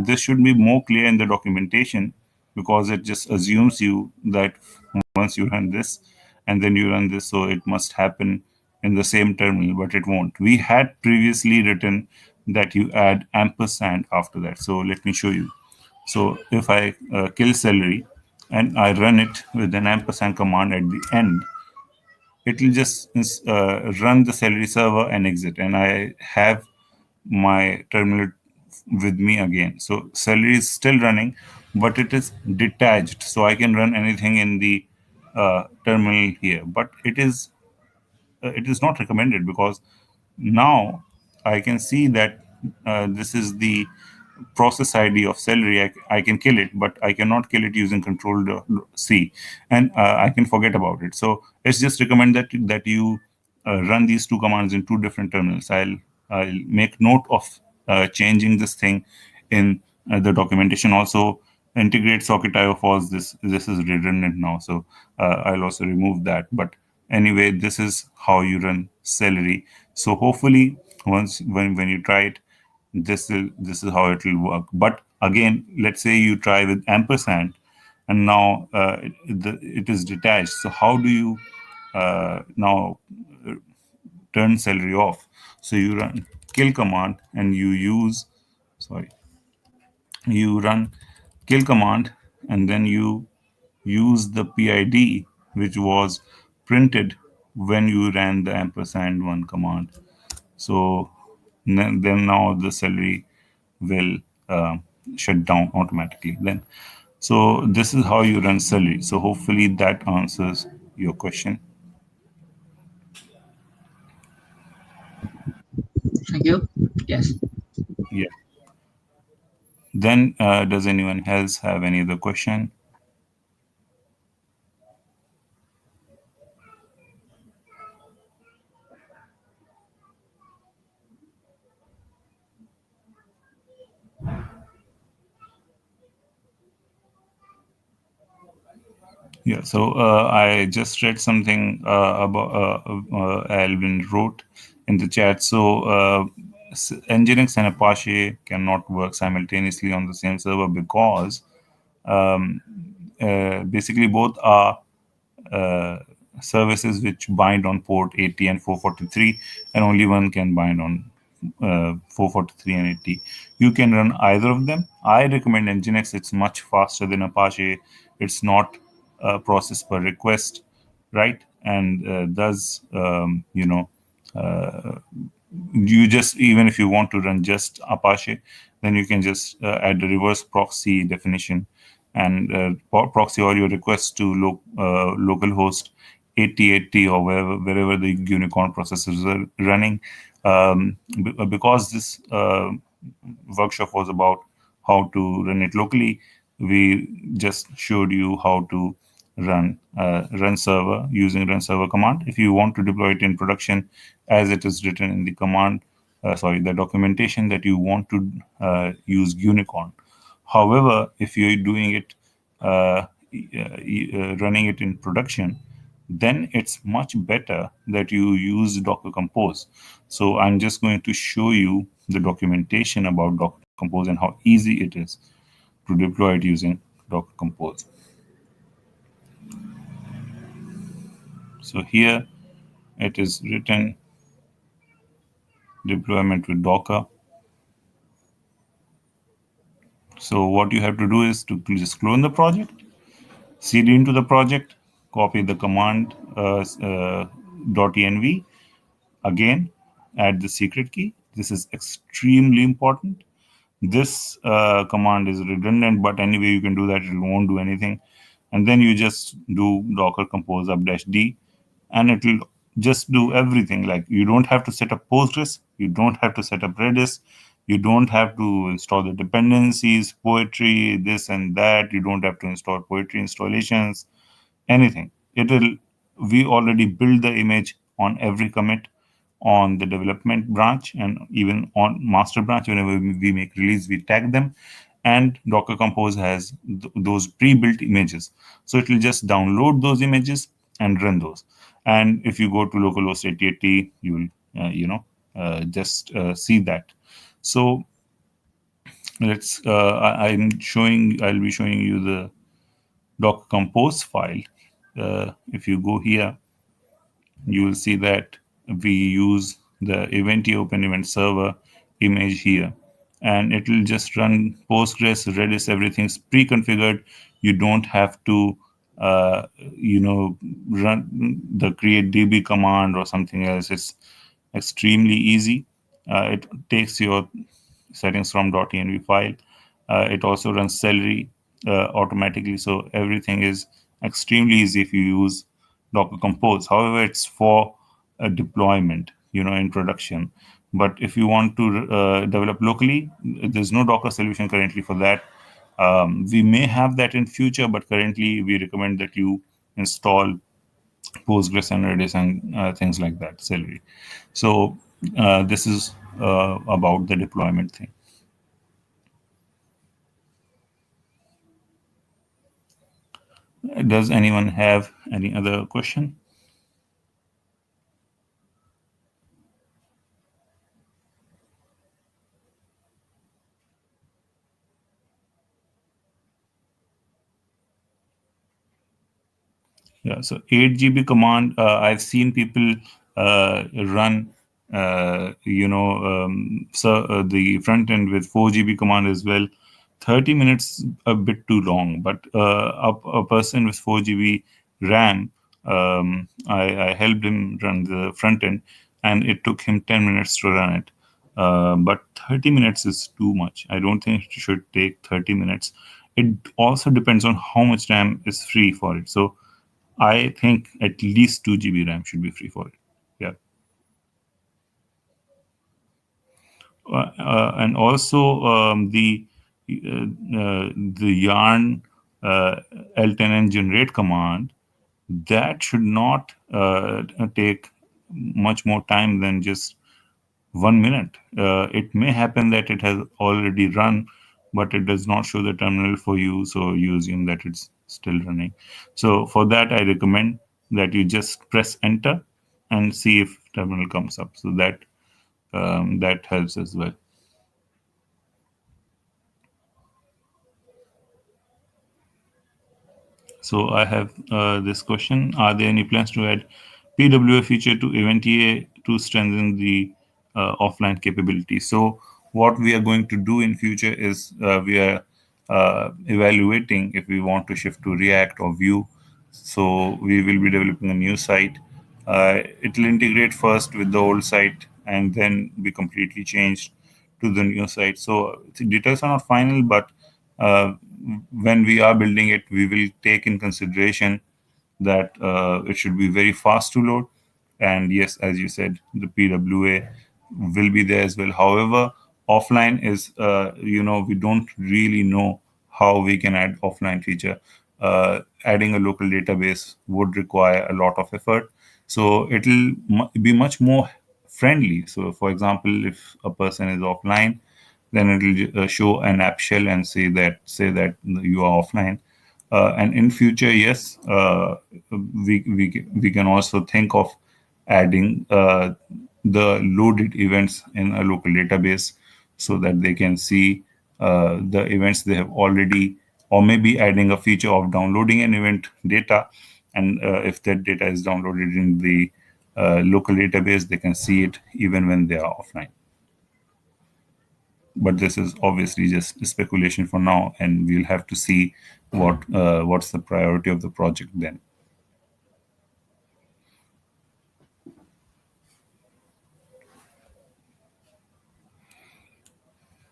this should be more clear in the documentation, because it just assumes you that once you run this and then you run this, so it must happen in the same terminal, but it won't. We had previously written that you add ampersand after that. So let me show you. So if I kill celery and I run it with an ampersand command at the end, it will just run the celery server and exit. And I have my terminal with me again. So celery is still running, but it is detached. So I can run anything in the terminal here, but it is not recommended because now I can see that this is the process ID of celery. I can kill it, but I cannot kill it using Control C, and I can forget about it. So let's just recommend that you run these two commands in two different terminals. I'll make note of changing this thing in the documentation. Also, integrate socket IO false. This is redundant now, so I'll also remove that. But anyway, this is how you run celery. So hopefully, once when you try it, this is how it will work. But again, let's say you try with ampersand, and now it is detached. So how do you now turn celery off? So you run kill command and you use, sorry, you run kill command, and then you use the PID which was printed when you ran the ampersand one command. So then now the celery will shut down automatically. Then, so this is how you run celery. So hopefully that answers your question. Thank you. Yes. Yeah. Then does anyone else have any other question? Yeah, so I just read something about Alvin wrote in the chat. So Nginx and Apache cannot work simultaneously on the same server because basically both are uh, services which bind on port 80 and 443, and only one can bind on 443 and 80. You can run either of them. I recommend Nginx. It's much faster than Apache. It's not process per request, right? And does you just, even if you want to run just Apache, then you can just add the reverse proxy definition and proxy all your requests to localhost 8080 or wherever the unicorn processors are running. Because this workshop was about how to run it locally, we just showed you how to run server using run server command. If you want to deploy it in production as it is written in the command, the documentation, that you want to use unicorn. However, if you're doing it running it in production, then it's much better that you use Docker Compose. So I'm just going to show you the documentation about Docker Compose and how easy it is to deploy it using Docker Compose. So here it is written deployment with Docker. So what you have to do is to just clone the project, cd into the project, copy the command .env, again add the secret key. This is extremely important. This command is redundant, but anyway you can do that. It won't do anything. And then you just do docker compose -d, and it will just do everything. Like, you don't have to set up Postgres, you don't have to set up Redis, you don't have to install the dependencies, poetry, this and that. You don't have to install poetry installations, anything. It will, we already build the image on every commit on the development branch, and even on master branch. Whenever we make release, we tag them, and Docker Compose has those pre-built images. So it will just download those images and run those. And if you go to localhost 8080, you will just see that. So let's I'll be showing you the Docker Compose file. If you go here, you will see that we use the eventyay open event server image here, and it will just run Postgres, Redis, everything's pre-configured. You don't have to run the create db command or something else. It's extremely easy. It takes your settings from .env file. It also runs celery automatically, so everything is extremely easy if you use Docker Compose. However, it's for a deployment, in production. But if you want to develop locally, there's no Docker solution currently for that. We may have that in future, but currently we recommend that you install Postgres and Redis and things like that, Celery. So this is about the deployment thing. Does anyone have any other question? Yeah, so 8 GB command, I've seen people run, the front end with 4 GB command as well. 30 minutes a bit too long, but a person with 4 GB RAM, I helped him run the front end, and it took him 10 minutes to run it. But 30 minutes is too much. I don't think it should take 30 minutes. It also depends on how much RAM is free for it. So I think at least 2 GB RAM should be free for it. Yeah. And also the yarn L10N generate command, that should not take much more time than just 1 minute. It may happen that it has already run, but it does not show the terminal for you, so you assume that it's still running. So for that, I recommend that you just press enter and see if terminal comes up. So that helps as well. So I have this question: are there any plans to add PWA feature to eventyay to strengthen the offline capability? So what we are going to do in future is we are evaluating if we want to shift to React or Vue. So we will be developing a new site. It will integrate first with the old site and then be completely changed to the new site. So the details are not final, but uh, when we are building it, we will take in consideration that it should be very fast to load. And yes, as you said, the PWA will be there as well. However, offline is, we don't really know how we can add offline feature. Adding a local database would require a lot of effort. So it'll be much more friendly. So for example, if a person is offline, then it will show an app shell and say that you are offline. And in future, yes, we can also think of adding the loaded events in a local database so that they can see the events they have already, or maybe adding a feature of downloading an event data. And if that data is downloaded in the local database, they can see it even when they are offline. But this is obviously just speculation for now, and we'll have to see what's the priority of the project then.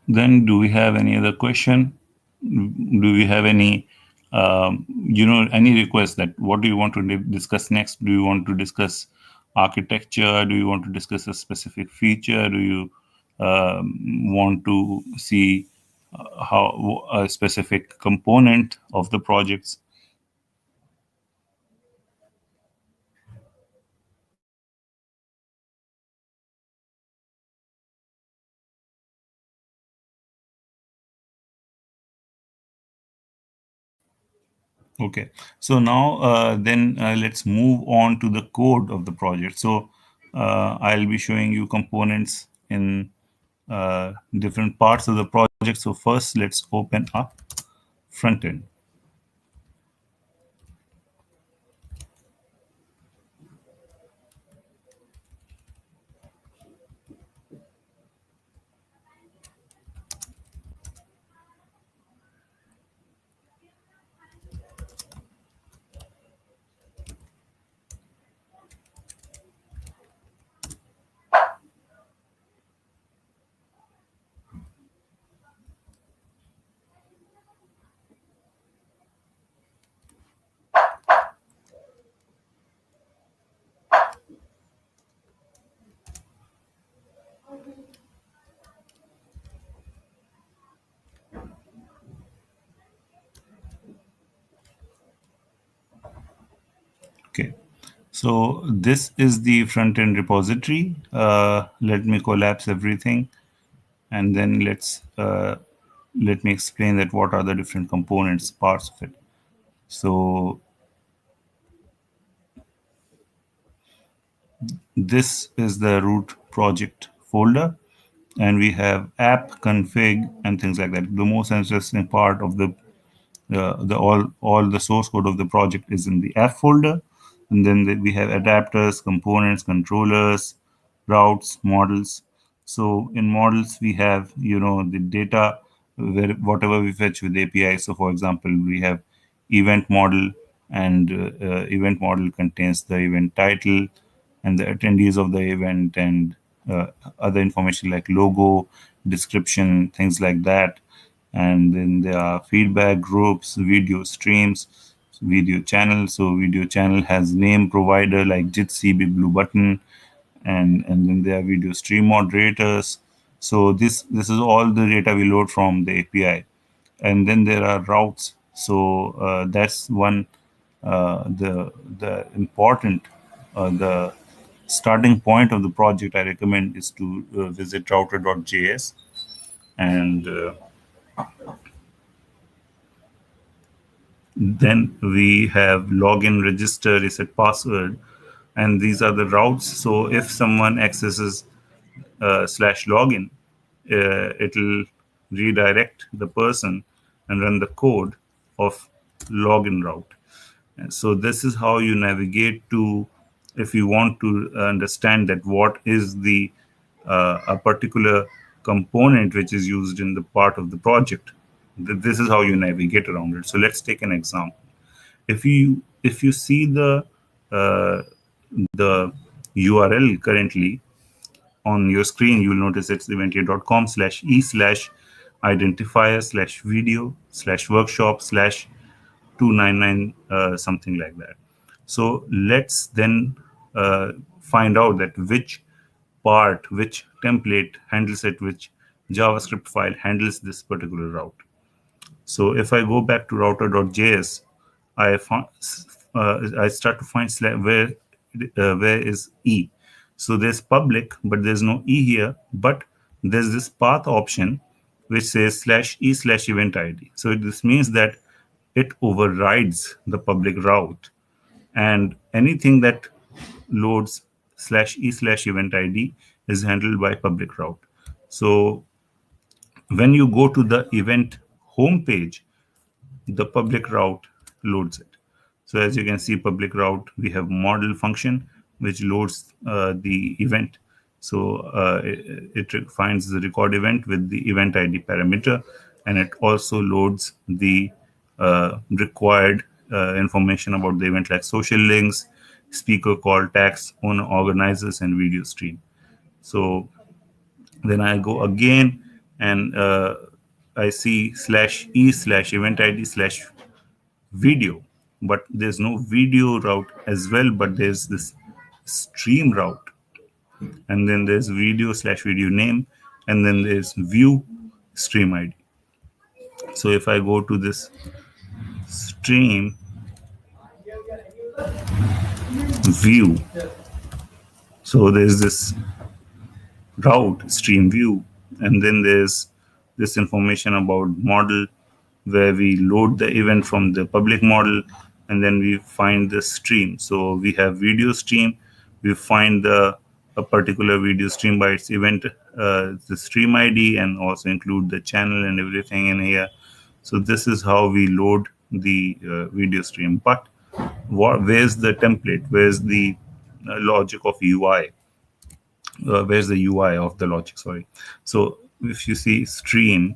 Then, do we have any other question? Do we have any any request that what do you want to discuss next? Do you want to discuss architecture? Do you want to discuss a specific feature? Do you want to see how a specific component of the projects? Okay, so now then let's move on to the code of the project. So I'll be showing you components in different parts of the project. So first, let's open up front end. Okay. So this is the front-end repository. Let me collapse everything, and then let me explain that what are the different components, parts of it. So this is the root project folder, and we have app, config, and things like that. The most interesting part of all the source code of the project is in the app folder, and then we have adapters, components, controllers, routes, models. So in models we have the data where whatever we fetch with API. So for example, we have event model, and event model contains the event title and the attendees of the event, and other information like logo, description, things like that. And then there are feedback groups, video streams, video channel. So video channel has name provider like Jitsi, BigBlueButton, and then there are video stream moderators. So this is all the data we load from the API. And then there are routes. So that's one the important the starting point of the project I recommend is to visit router.js. And then we have login, register, reset password, and these are the routes. So if someone accesses /login, it'll redirect the person and run the code of login route. And so this is how you navigate to, if you want to understand that what is the a particular component which is used in the part of the project. This is how you navigate around it. So let's take an example. If you see the URL currently on your screen, you will notice it's eventyay.com/e/identifier/video/workshop/299 something like that. So let's then find out that which template handles it, which JavaScript file handles this particular route. So if I go back to router.js, I start to find where is E. So there's public, but there's no E here. But there's this path option which says /e/event ID. So this means that it overrides the public route, and anything that loads /e/event ID is handled by public route. So when you go to the event homepage, the public route loads it. So as you can see, public route, we have model function which loads the event. So it finds the record event with the event ID parameter, and it also loads the required information about the event, like social links, speaker call, tags, owner, organizers, and video stream. So then I go again, and I see /e/event ID/video, but there's no video route as well, but there's this stream route, and then there's video/video name, and then there's view stream ID. So if I go to this stream view, so there's this route stream view, and then there's this information about model, where we load the event from the public model, and then we find the stream. So we have video stream, we find a particular video stream by its event, the stream ID, and also include the channel and everything in here. So this is how we load the video stream. But where's the template? Where's the logic of UI? Where's the UI of the logic? Sorry. So if you see stream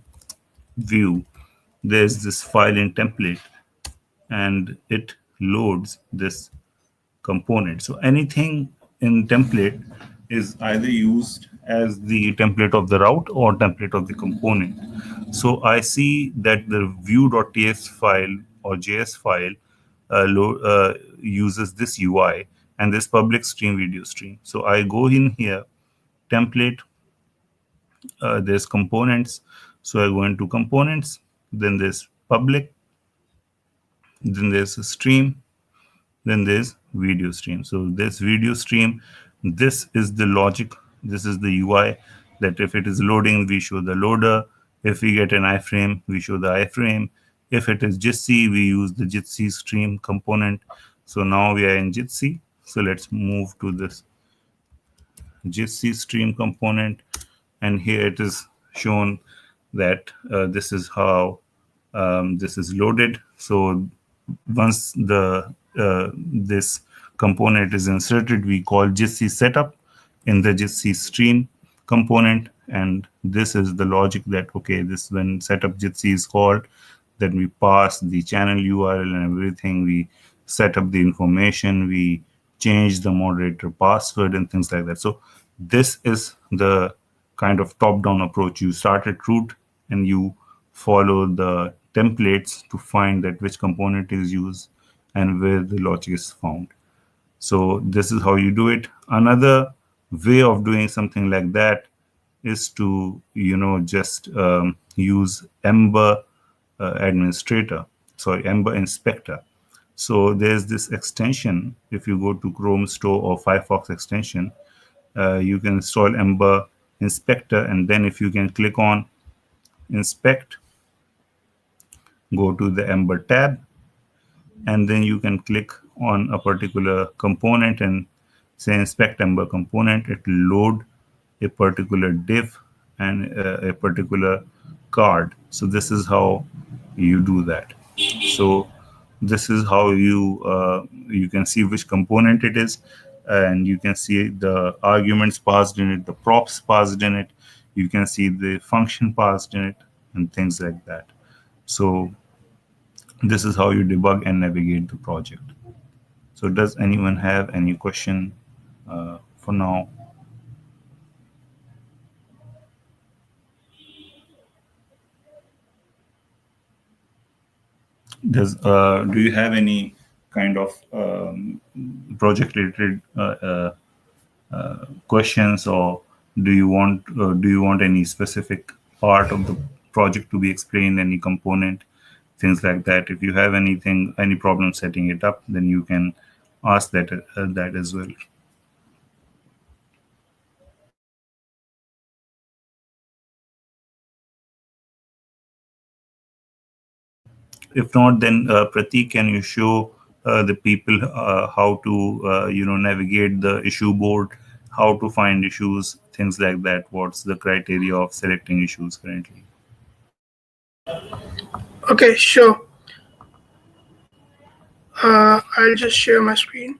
view, there's this file in template, and it loads this component. So anything in template is either used as the template of the route or template of the component. So I see that the view.ts file or JS file uses this UI and this public stream video stream. So I go in here, template, there's components. So I go into components, then there's public, then there's a stream, then there's video stream. So this video stream, this is the logic, this is the UI, that if it is loading, we show the loader. If we get an iframe, we show the iframe. If it is Jitsi, we use the Jitsi stream component. So now we are in Jitsi. So let's move to this Jitsi stream component, and here it is shown that this is how this is loaded. So once the this component is inserted, we call Jitsi setup in the Jitsi stream component, and this is the logic that okay, this when setup Jitsi is called, then we pass the channel URL and everything. We set up the information, we change the moderator password and things like that. So this is the kind of top-down approach. You start at root and you follow the templates to find that which component is used and where the logic is found. So this is how you do it. Another way of doing something like that is to just use Ember Ember Inspector. So there's this extension. If you go to Chrome Store or Firefox extension, you can install Ember Inspector, and then if you can click on Inspect, go to the Ember tab, and then you can click on a particular component and say Inspect Ember component. It will load a particular div and a particular card. So this is how you do that. So this is how you can see which component it is, and you can see the arguments passed in it, the props passed in it, you can see the function passed in it, and things like that. So this is how you debug and navigate the project. So does anyone have any question for now? Do you have any kind of project related questions, or do you want any specific part of the project to be explained, any component, things like that? If you have any problem setting it up, then you can ask that as well. If not, then Pratik, can you show the people how to navigate the issue board, how to find issues, things like that? What's the criteria of selecting issues currently? Okay, sure. I'll just share my screen.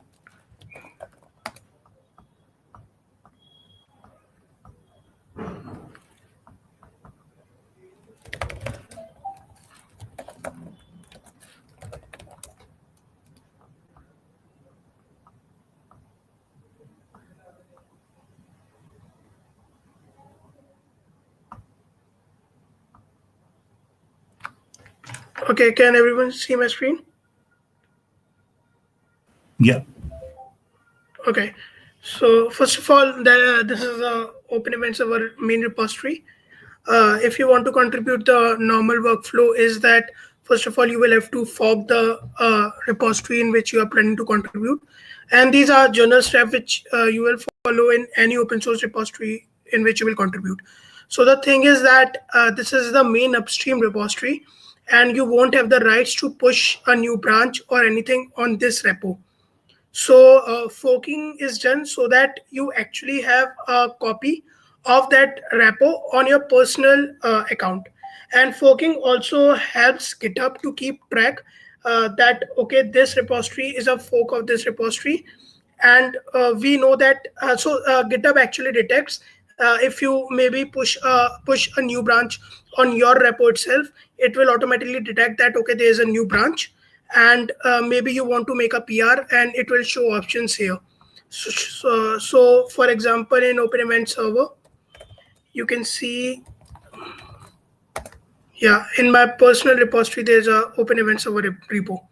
Okay, can everyone see my screen? Yeah. Okay, so first of all, this is the Open Event Server main repository. If you want to contribute, the normal workflow is that first of all, you will have to fork the repository in which you are planning to contribute. And these are general steps which you will follow in any open source repository in which you will contribute. So the thing is that this is the main upstream repository, and you won't have the rights to push a new branch or anything on this repo. So forking is done so that you actually have a copy of that repo on your personal account. And forking also helps GitHub to keep track that, okay, this repository is a fork of this repository. And we know that, GitHub actually detects if you maybe push a new branch on your repo itself, it will automatically detect that, okay, there is a new branch. And maybe you want to make a PR, and it will show options here. So for example, in Open Event Server, you can see, in my personal repository, there's a Open Event Server repo.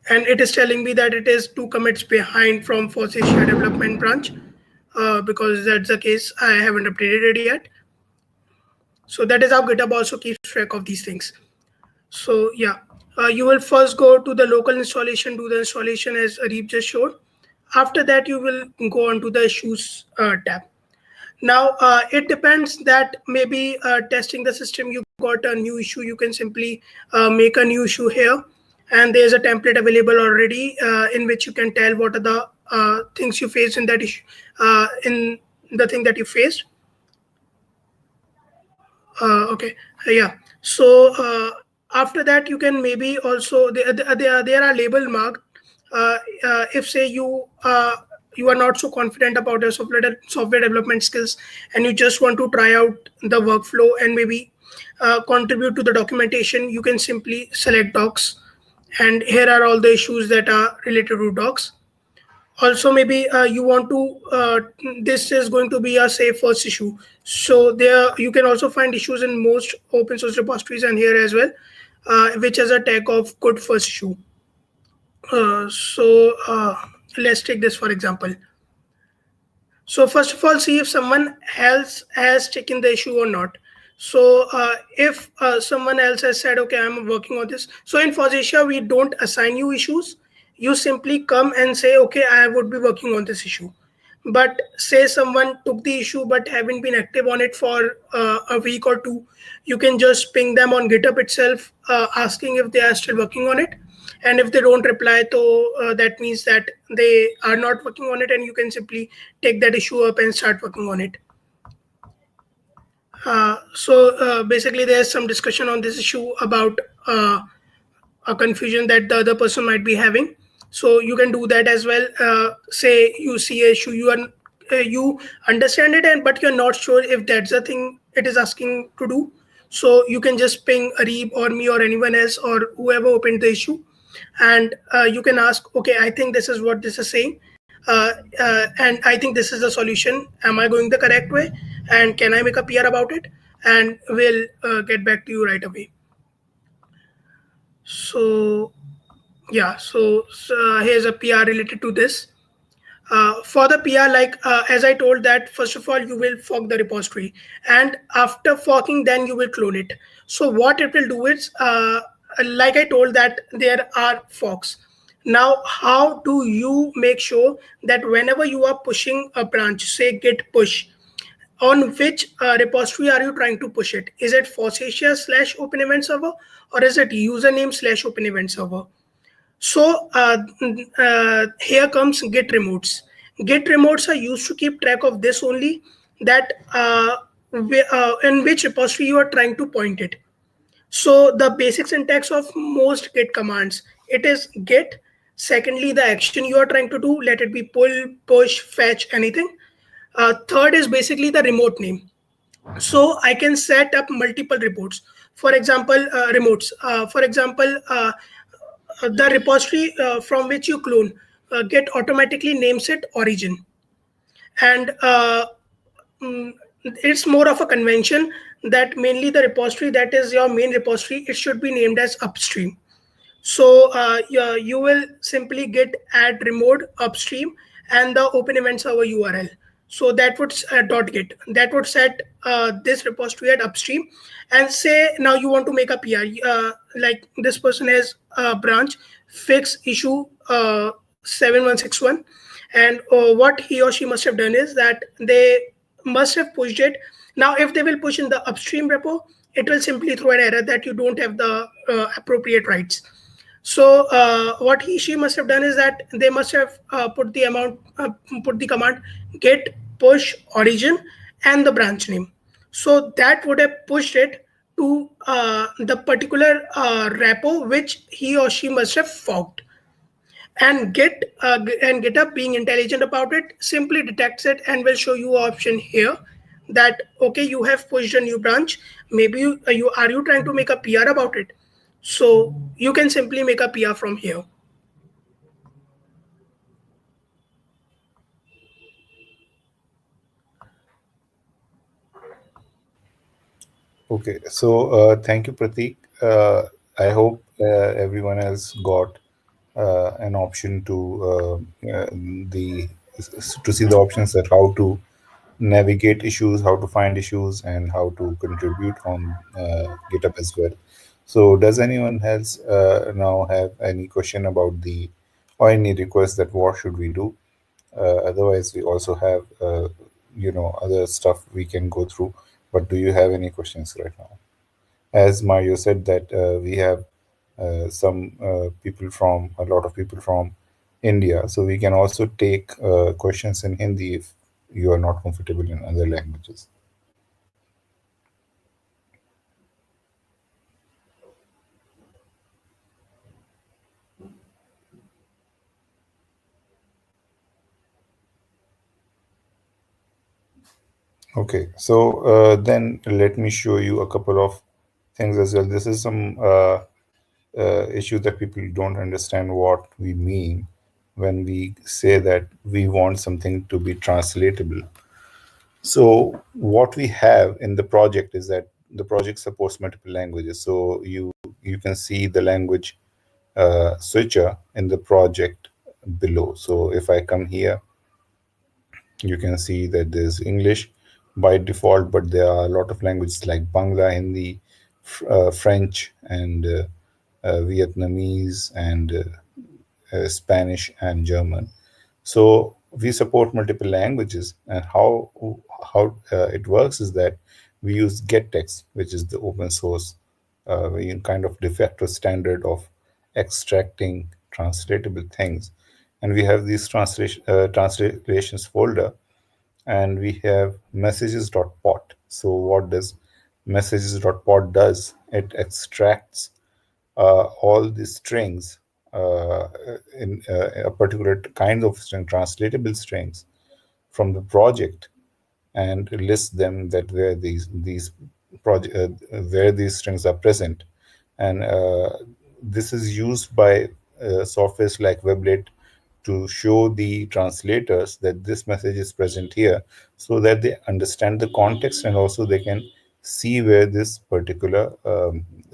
And it is telling me that it is 2 commits behind from FOSSASIA development branch, because that's the case. I haven't updated it yet. So that is how GitHub also keeps track of these things. So You will first go to the local installation, do the installation as Areeb just showed. After that, you will go on to the issues tab. Now, it depends that maybe testing the system, you got a new issue, you can simply make a new issue here. And there's a template available already in which you can tell what are the things you faced in that issue, in the thing that you faced. Okay, yeah. So after that, you can maybe also, there are label marked. If say you are not so confident about your software development skills and you just want to try out the workflow and maybe contribute to the documentation, you can simply select docs, and here are all the issues that are related to docs. Also, maybe you want to this is going to be a say first issue, so there you can also find issues in most open source repositories and here as well, which has a tag of good first issue. So let's take this for example. So first of all, see if someone else has taken the issue or not. So if someone else has said, okay, I'm working on this. So in FOSSASIA, we don't assign you issues. You simply come and say, okay, I would be working on this issue. But say someone took the issue but haven't been active on it for a week or two, you can just ping them on GitHub itself, asking if they are still working on it. And if they don't reply, so that means that they are not working on it, and you can simply take that issue up and start working on it. So basically, there's some discussion on this issue about a confusion that the other person might be having. So you can do that as well. Say you see an issue, you understand it, but you're not sure if that's the thing it is asking to do. So you can just ping Areeb or me or anyone else or whoever opened the issue, and you can ask, okay, I think this is what this is saying, and I think this is the solution. Am I going the correct way? And can I make a PR about it? And we'll get back to you right away. So yeah, so here's a PR related to this. For the PR, like as I told that, first of all, you will fork the repository, and after forking, then you will clone it. So what it will do is, like I told that there are forks. Now, how do you make sure that whenever you are pushing a branch, say git push, on which repository are you trying to push it? Is it FOSSASIA/Open Event Server, or is it username/Open Event Server? So here comes git remotes. Git remotes are used to keep track of this only, that in which repository you are trying to point it. So the basic syntax of most git commands, it is git. Secondly, the action you are trying to do, let it be pull, push, fetch, anything. Third is basically the remote name. So I can set up multiple reports. For example, remotes. For example, the repository from which you clone, Git automatically names it origin. And it's more of a convention that mainly the repository that is your main repository, it should be named as upstream. So you will simply git add remote upstream and the open event server URL. So that would .git, that would set this repository at upstream. And say now you want to make a PR, like this person has a branch fix issue 7161, and what he or she must have done is that they must have pushed it. Now if they will push in the upstream repo, it will simply throw an error that you don't have the appropriate rights. So what she must have done is that they must have put the command git push origin and the branch name. So that would have pushed it to the particular repo which he or she must have forked. And GitHub, being intelligent about it, simply detects it and will show you an option here that, okay, you have pushed a new branch. Maybe you are trying to make a PR about it. So you can simply make a PR from here. Okay, so thank you, Prateek. I hope everyone else got an option to see the options that how to navigate issues, how to find issues, and how to contribute on GitHub as well. So does anyone else now have any question about the or any request that what should we do? Otherwise, we also have other stuff we can go through. But do you have any questions right now? As Mario said that we have some people from a lot of people from India, so we can also take questions in Hindi if you are not comfortable in other languages. Okay, so then let me show you a couple of things as well. This is some issue that people don't understand what we mean when we say that we want something to be translatable. So what we have in the project is that the project supports multiple languages. So you can see the language switcher in the project below. So if I come here, you can see that there's English by default, but there are a lot of languages like Bangla, Hindi, French, and Vietnamese, and Spanish and German. So we support multiple languages, and how it works is that we use gettext, which is the open source, kind of de facto standard of extracting translatable things, and we have these translations folder, and we have messages.pot. So what does messages.pot does? It extracts all the strings in a particular kind of string, translatable strings from the project, and list them that where these strings are present, and this is used by softwares like Weblet to show the translators that this message is present here, so that they understand the context and also they can see where this particular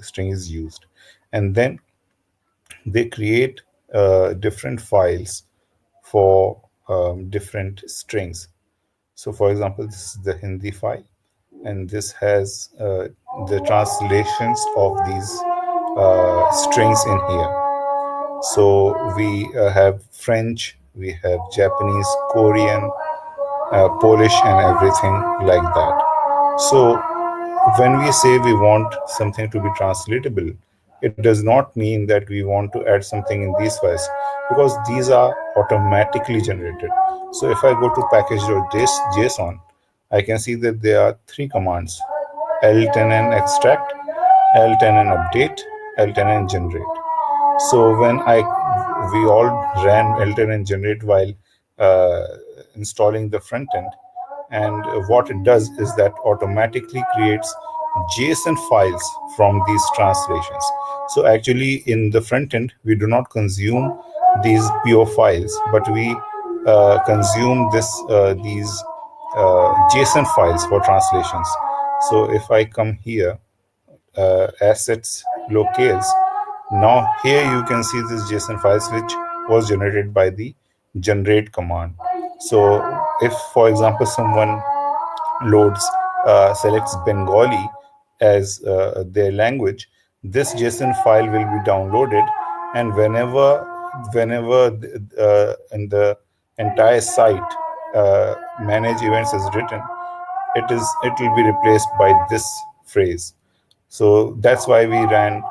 string is used, and then they create different files for different strings. So, for example, this is the Hindi file, and this has the translations of these strings in here. So, we have French, we have Japanese, Korean, Polish, and everything like that. So, when we say we want something to be translatable, it does not mean that we want to add something in these files, because these are automatically generated. So if I go to package.json, I can see that there are three commands: l10n extract, l10n update, l10n generate. So when we all ran l10n generate while uh, installing the front end, and what it does is that automatically creates JSON files from these translations. So actually in the front end, we do not consume these PO files, but we consume these JSON files for translations. So if I come here, assets locales, now here you can see this JSON files which was generated by the generate command. So if, for example, someone loads selects Bengali as their language, this JSON file will be downloaded, and whenever in the entire site manage events is written, it will be replaced by this phrase. So that's why we ran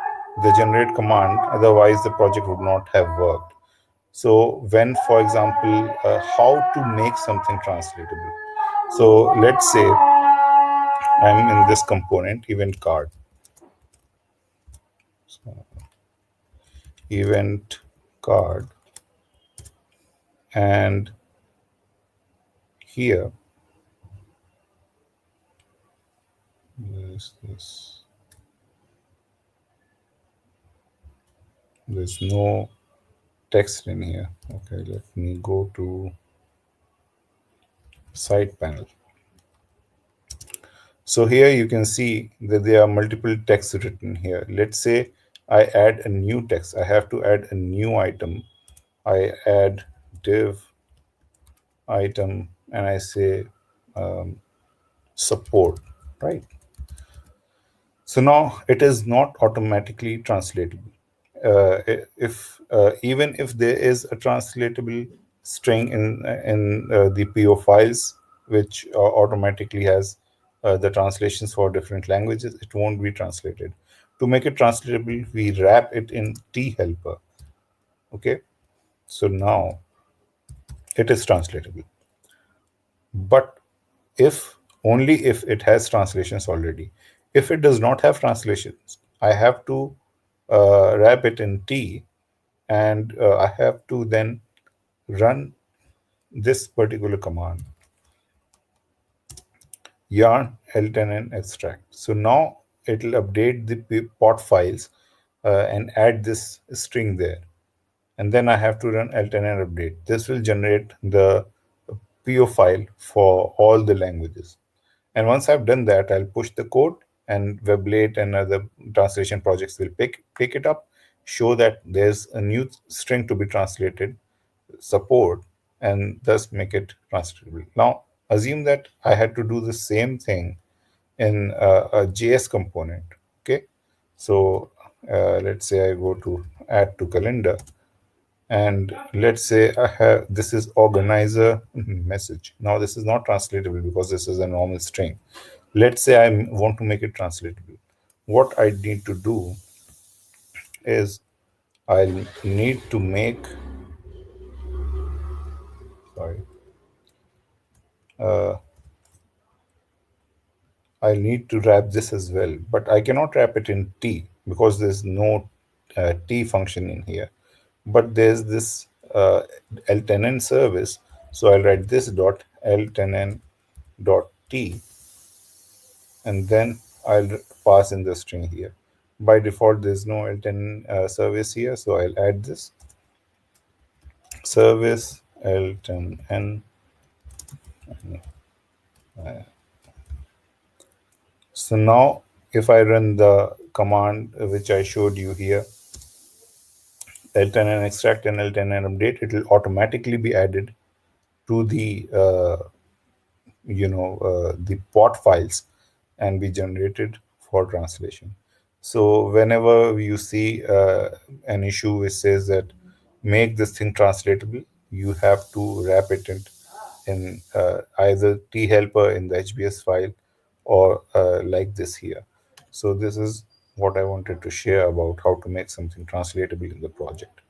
the generate command. Otherwise, the project would not have worked. So when, for example, how to make something translatable. So let's say I'm in this component event card. So event card, and here there's no text in here. Okay, let me go to side panel. So here you can see that there are multiple texts written here. Let's say I add a new text. I have to add a new item. I add div item, and I say support, right? So now it is not automatically translatable. If even if there is a translatable string in the PO files, which automatically has the translations for different languages, it won't be translated. To make it translatable, we wrap it in T helper. Okay, so now it is translatable. But if only if it has translations already. If it does not have translations, I have to wrap it in T, and I have to then run this particular command, yarn ltn extract. So now it will update the pot files and add this string there. And then I have to run ltn update. This will generate the PO file for all the languages. And once I've done that, I'll push the code, and Weblate and other translation projects will pick it up, show that there's a new string to be translated, support, and thus make it translatable. Now, assume that I had to do the same thing in a JS component. Okay, so let's say I go to add to calendar, and let's say I have this is organizer message. Now this is not translatable because this is a normal string. Let's say I want to make it translatable. What I need to do is I'll need to make sorry I need to wrap this as well, but I cannot wrap it in T because there's no T function in here. But there's this ltenn service, so I'll write this dot ltenn dot T, and then I'll pass in the string here. By default, there's no ltenn service here, so I'll add this service ltenn. So now if I run the command which I showed you here, ltenn extract and ltenn update, it will automatically be added to the the pot files and be generated for translation. So whenever you see an issue which says that make this thing translatable, you have to wrap it in either T helper in the HBS file or like this here. So this is what I wanted to share about how to make something translatable in the project.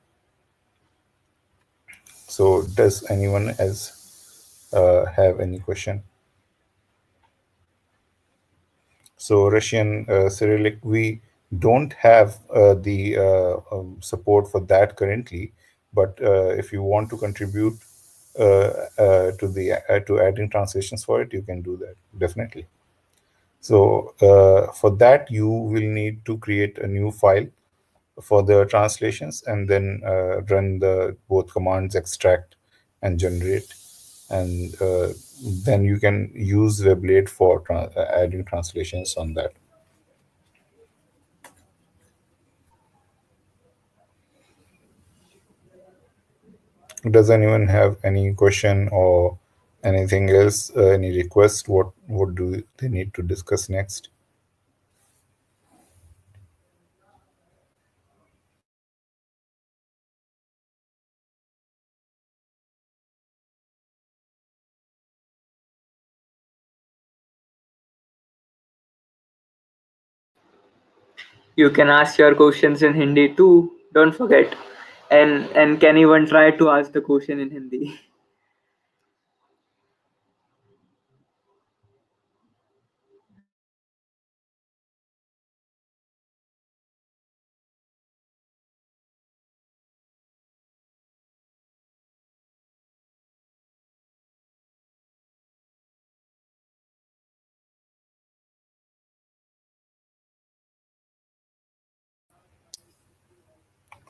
So does anyone else have any question? So Russian Cyrillic, we don't have the support for that currently, but if you want to contribute to adding translations for it, you can do that, definitely. So for that, you will need to create a new file for the translations and then run the both commands extract and generate, and then you can use Weblate for adding translations on that. Does anyone have any question or anything else, any request? What do they need to discuss next? You can ask your questions in Hindi too. Don't forget. And can even try to ask the question in Hindi.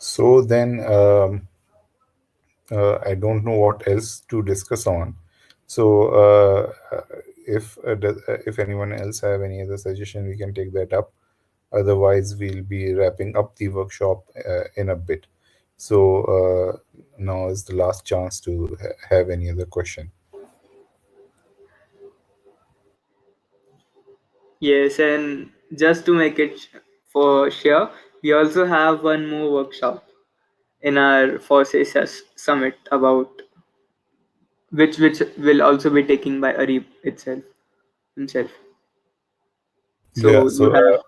So then I don't know what else to discuss on. So if anyone else have any other suggestion, we can take that up. Otherwise, we'll be wrapping up the workshop in a bit. So now is the last chance to have any other question. Yes, and just to make it for sure, we also have one more workshop in our FOSSASIA summit about which will also be taken by Areeb himself. Yeah. So you have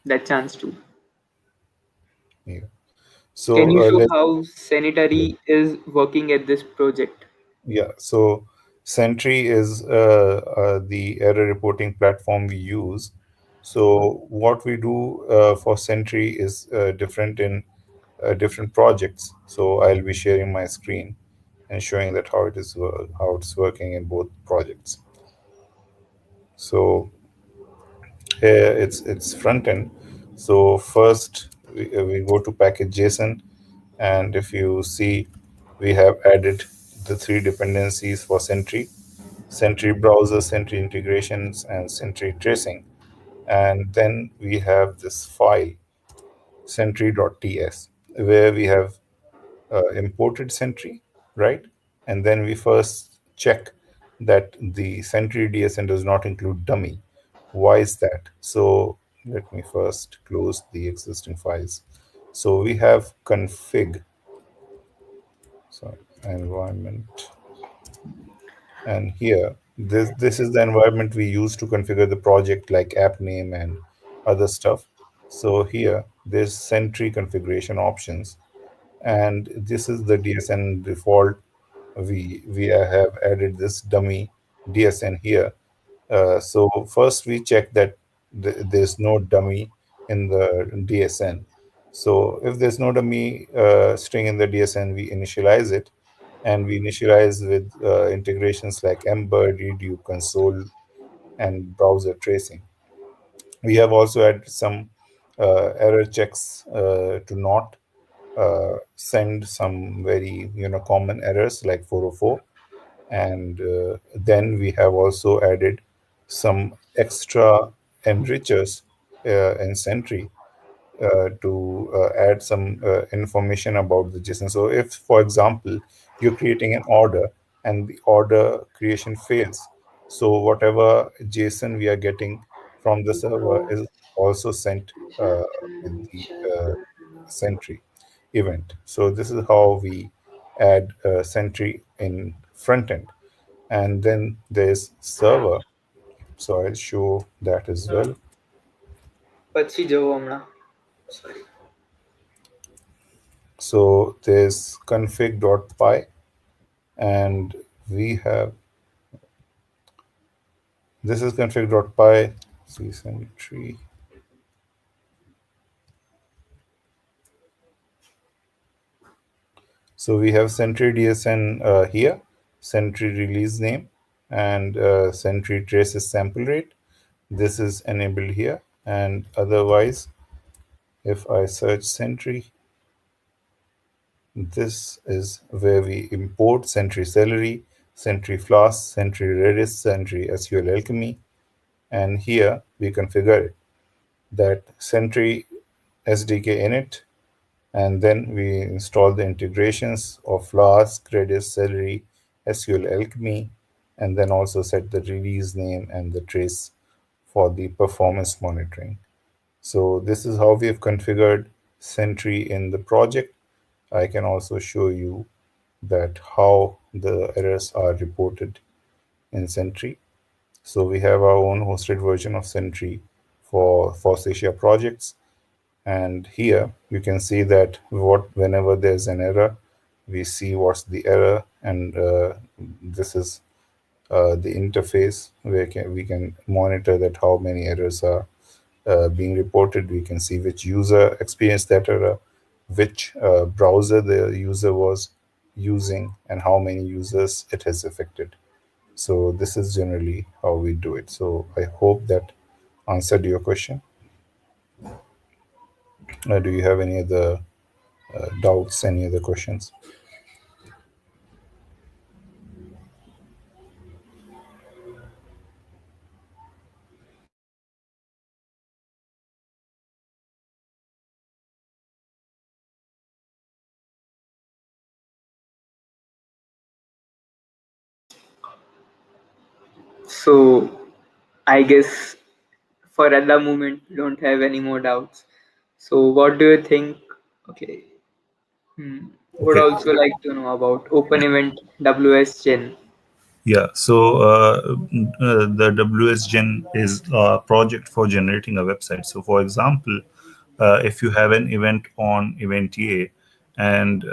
that chance too. Yeah. Can So you show let's. how Sanitary is working at this project? Yeah, so Sentry is the error reporting platform we use. So what we do for Sentry is different in different projects. So I'll be sharing my screen and showing that how it's working in both projects. So here it's front end. So first we go to package JSON, and if you see, we have added the three dependencies for Sentry: Sentry browser, Sentry integrations, and Sentry tracing. And then we have this file, sentry.ts, where we have imported Sentry, right? And then we first check that the Sentry DSN does not include dummy. Why is that? So let me first close the existing files. So we have config, sorry, environment. And here, this is the environment we use to configure the project, like app name and other stuff. So here, there's Sentry configuration options, and this is the DSN default. We have added this dummy DSN here. So first we check that there's no dummy in the DSN. So if there's no dummy string in the DSN, we initialize it, and we initialize with integrations like Ember, Redo, Console, and browser tracing. We have also added some error checks to not send some very common errors like 404. And then we have also added some extra enrichers in Sentry to add some information about the JSON. So if, for example, you're creating an order and the order creation fails, so whatever JSON we are getting from the server is also sent with the Sentry event. So this is how we add Sentry in front end. And then there's server. So I'll show that as well. પછી જવું હમણાં. Sorry. So there's config.py, and we have, this is config.py, see Sentry. So we have Sentry DSN here, Sentry release name, and Sentry traces sample rate. This is enabled here, and otherwise, if I search Sentry, this is where we import Sentry Celery, Sentry Flask, Sentry Redis, Sentry SQL Alchemy, and here we configure it, that Sentry SDK init, and then we install the integrations of Flask, Redis, Celery, SQL Alchemy, and then also set the release name and the trace for the performance monitoring. So this is how we have configured Sentry in the project. I can also show you that how the errors are reported in Sentry. So we have our own hosted version of Sentry for FOSSASIA projects. And here you can see that whenever there's an error, we see what's the error, and this is the interface where we can monitor that how many errors are being reported. We can see which user experienced that error, which browser the user was using, and how many users it has affected. So this is generally how we do it. So I hope that answered your question. Do you have any other doubts, any other questions? So I guess for at the moment we don't have any more doubts. So what do you think? Okay. Would Okay. also like to know about Open Event WSGen. Yeah, so the WSGen is a project for generating a website. So, for example, if you have an event on eventyay and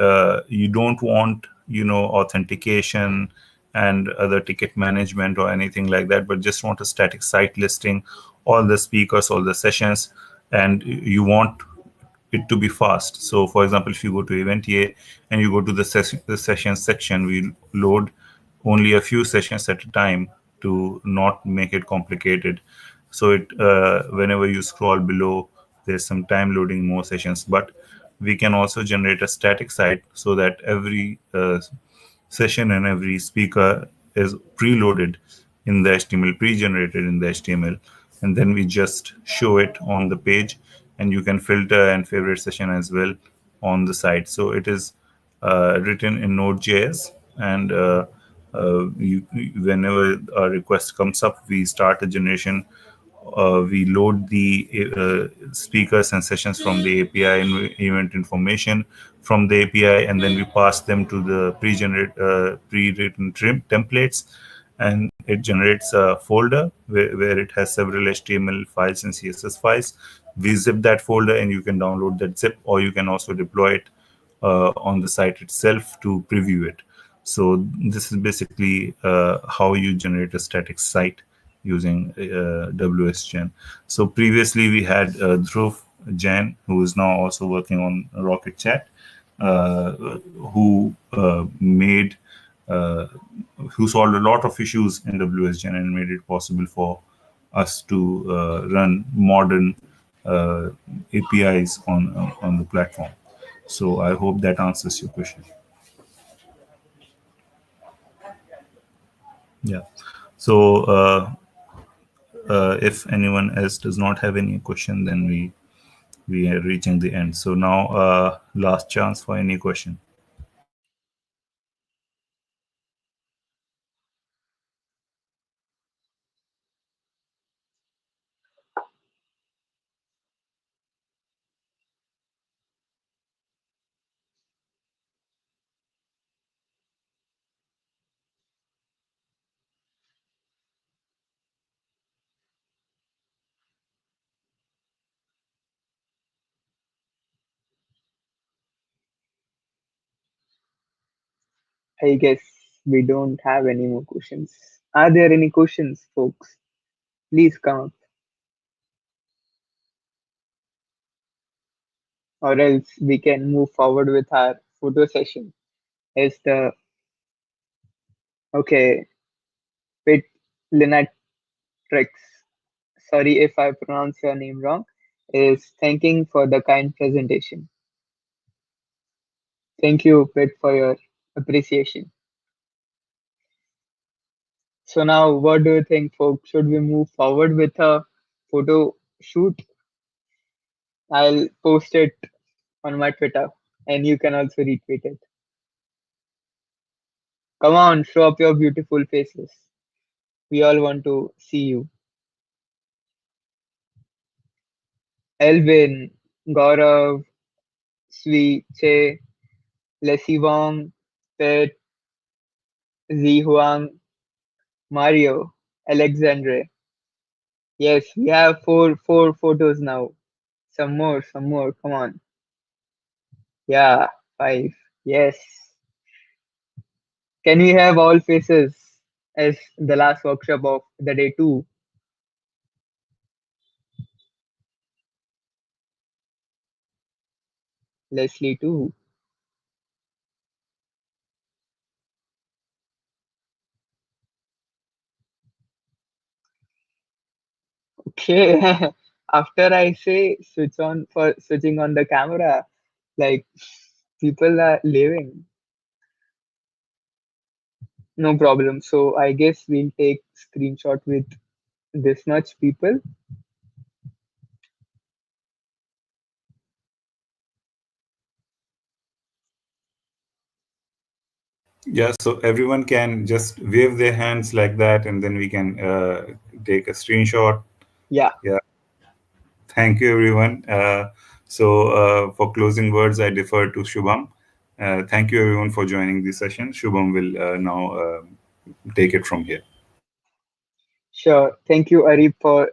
you don't want, authentication and other ticket management or anything like that, but just want a static site listing all the speakers, all the sessions, and you want it to be fast. So, for example, if you go to eventyay and you go to the sessions section, we load only a few sessions at a time to not make it complicated. So, whenever you scroll below, there's some time loading more sessions. But we can also generate a static site so that every session and every speaker is preloaded in the HTML, pre-generated in the HTML, and then we just show it on the page, and you can filter and favorite session as well on the site. So it is written in Node.js, and whenever a request comes up, we start a generation. We load the speakers and sessions from the API and event information from the API, and then we pass them to the pre-written templates, and it generates a folder where it has several HTML files and CSS files. We zip that folder, and you can download that zip, or you can also deploy it on the site itself to preview it. So this is basically how you generate a static site using WSGen. So previously we had Dhruv Jain, who is now also working on Rocket Chat, who made who solved a lot of issues in WSGen and made it possible for us to run modern APIs on the platform. So I hope that answers your question. Yeah. So if anyone else does not have any question, then we are reaching the end. So now last chance for any question. I guess we don't have any more questions. Are there any questions, folks? Please come up, or else we can move forward with our photo session. Is the okay? Pit Linatrix. Sorry if I pronounce your name wrong. Is thanking for the kind presentation. Thank you, Pit, for your appreciation. So now, what do you think, folks? Should we move forward with a photo shoot? I'll post it on my Twitter, and you can also retweet it. Come on, show up your beautiful faces. We all want to see you. Elvin, Gaurav, Sui, Che, Leslie Wong, Pet, Zi Huang, Mario, Alexandre. Yes, we have four photos now. Some more. Come on. Yeah, 5. Yes. Can we have all faces as the last workshop of the day 2? Leslie too. Okay. After I say switching on the camera, like people are leaving. No problem. So I guess we'll take screenshot with this much people. Yeah, so everyone can just wave their hands like that, and then we can take a screenshot. Yeah. Yeah. Thank you, everyone. For closing words, I defer to Shubham. Thank you, everyone, for joining this session. Shubham will now take it from here. Sure. Thank you, Areeb, for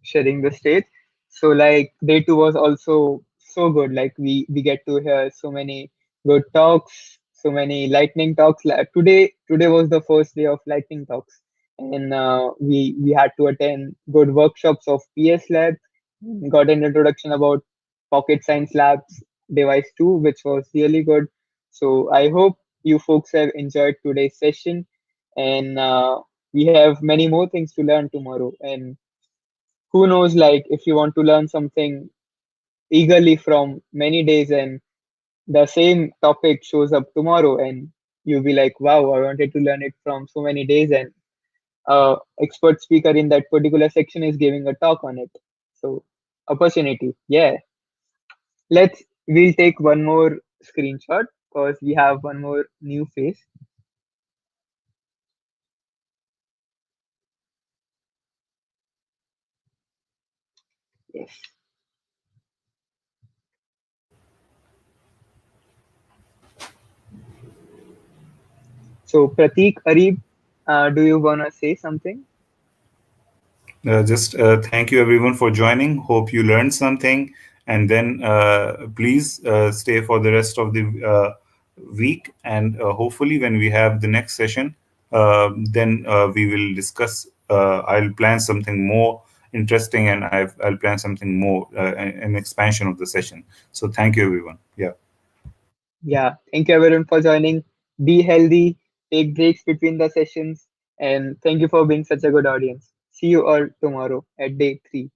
sharing the stage. So, like, day two was also so good. Like, we get to hear so many good talks, so many lightning talks. Today was the first day of lightning talks, and we had to attend good workshops of PS Lab. Got an introduction about Pocket Science Labs device two, which was really good. So, I hope you folks have enjoyed today's session, and we have many more things to learn tomorrow. And who knows, like, if you want to learn something eagerly from many days and the same topic shows up tomorrow, and you'll be like, wow, I wanted to learn it from so many days, and expert speaker in that particular section is giving a talk on it. So opportunity, yeah. We'll take one more screenshot because we have one more new face. Yes. So Prateek, Areeb, do you wanna say something? Just thank you, everyone, for joining. Hope you learned something. And then please stay for the rest of the week. And hopefully, when we have the next session, then we will discuss. I'll plan something more interesting, and I'll plan something more, an expansion of the session. So thank you, everyone. Yeah. Yeah, thank you everyone for joining. Be healthy, take breaks between the sessions, and thank you for being such a good audience. See you all tomorrow at day 3.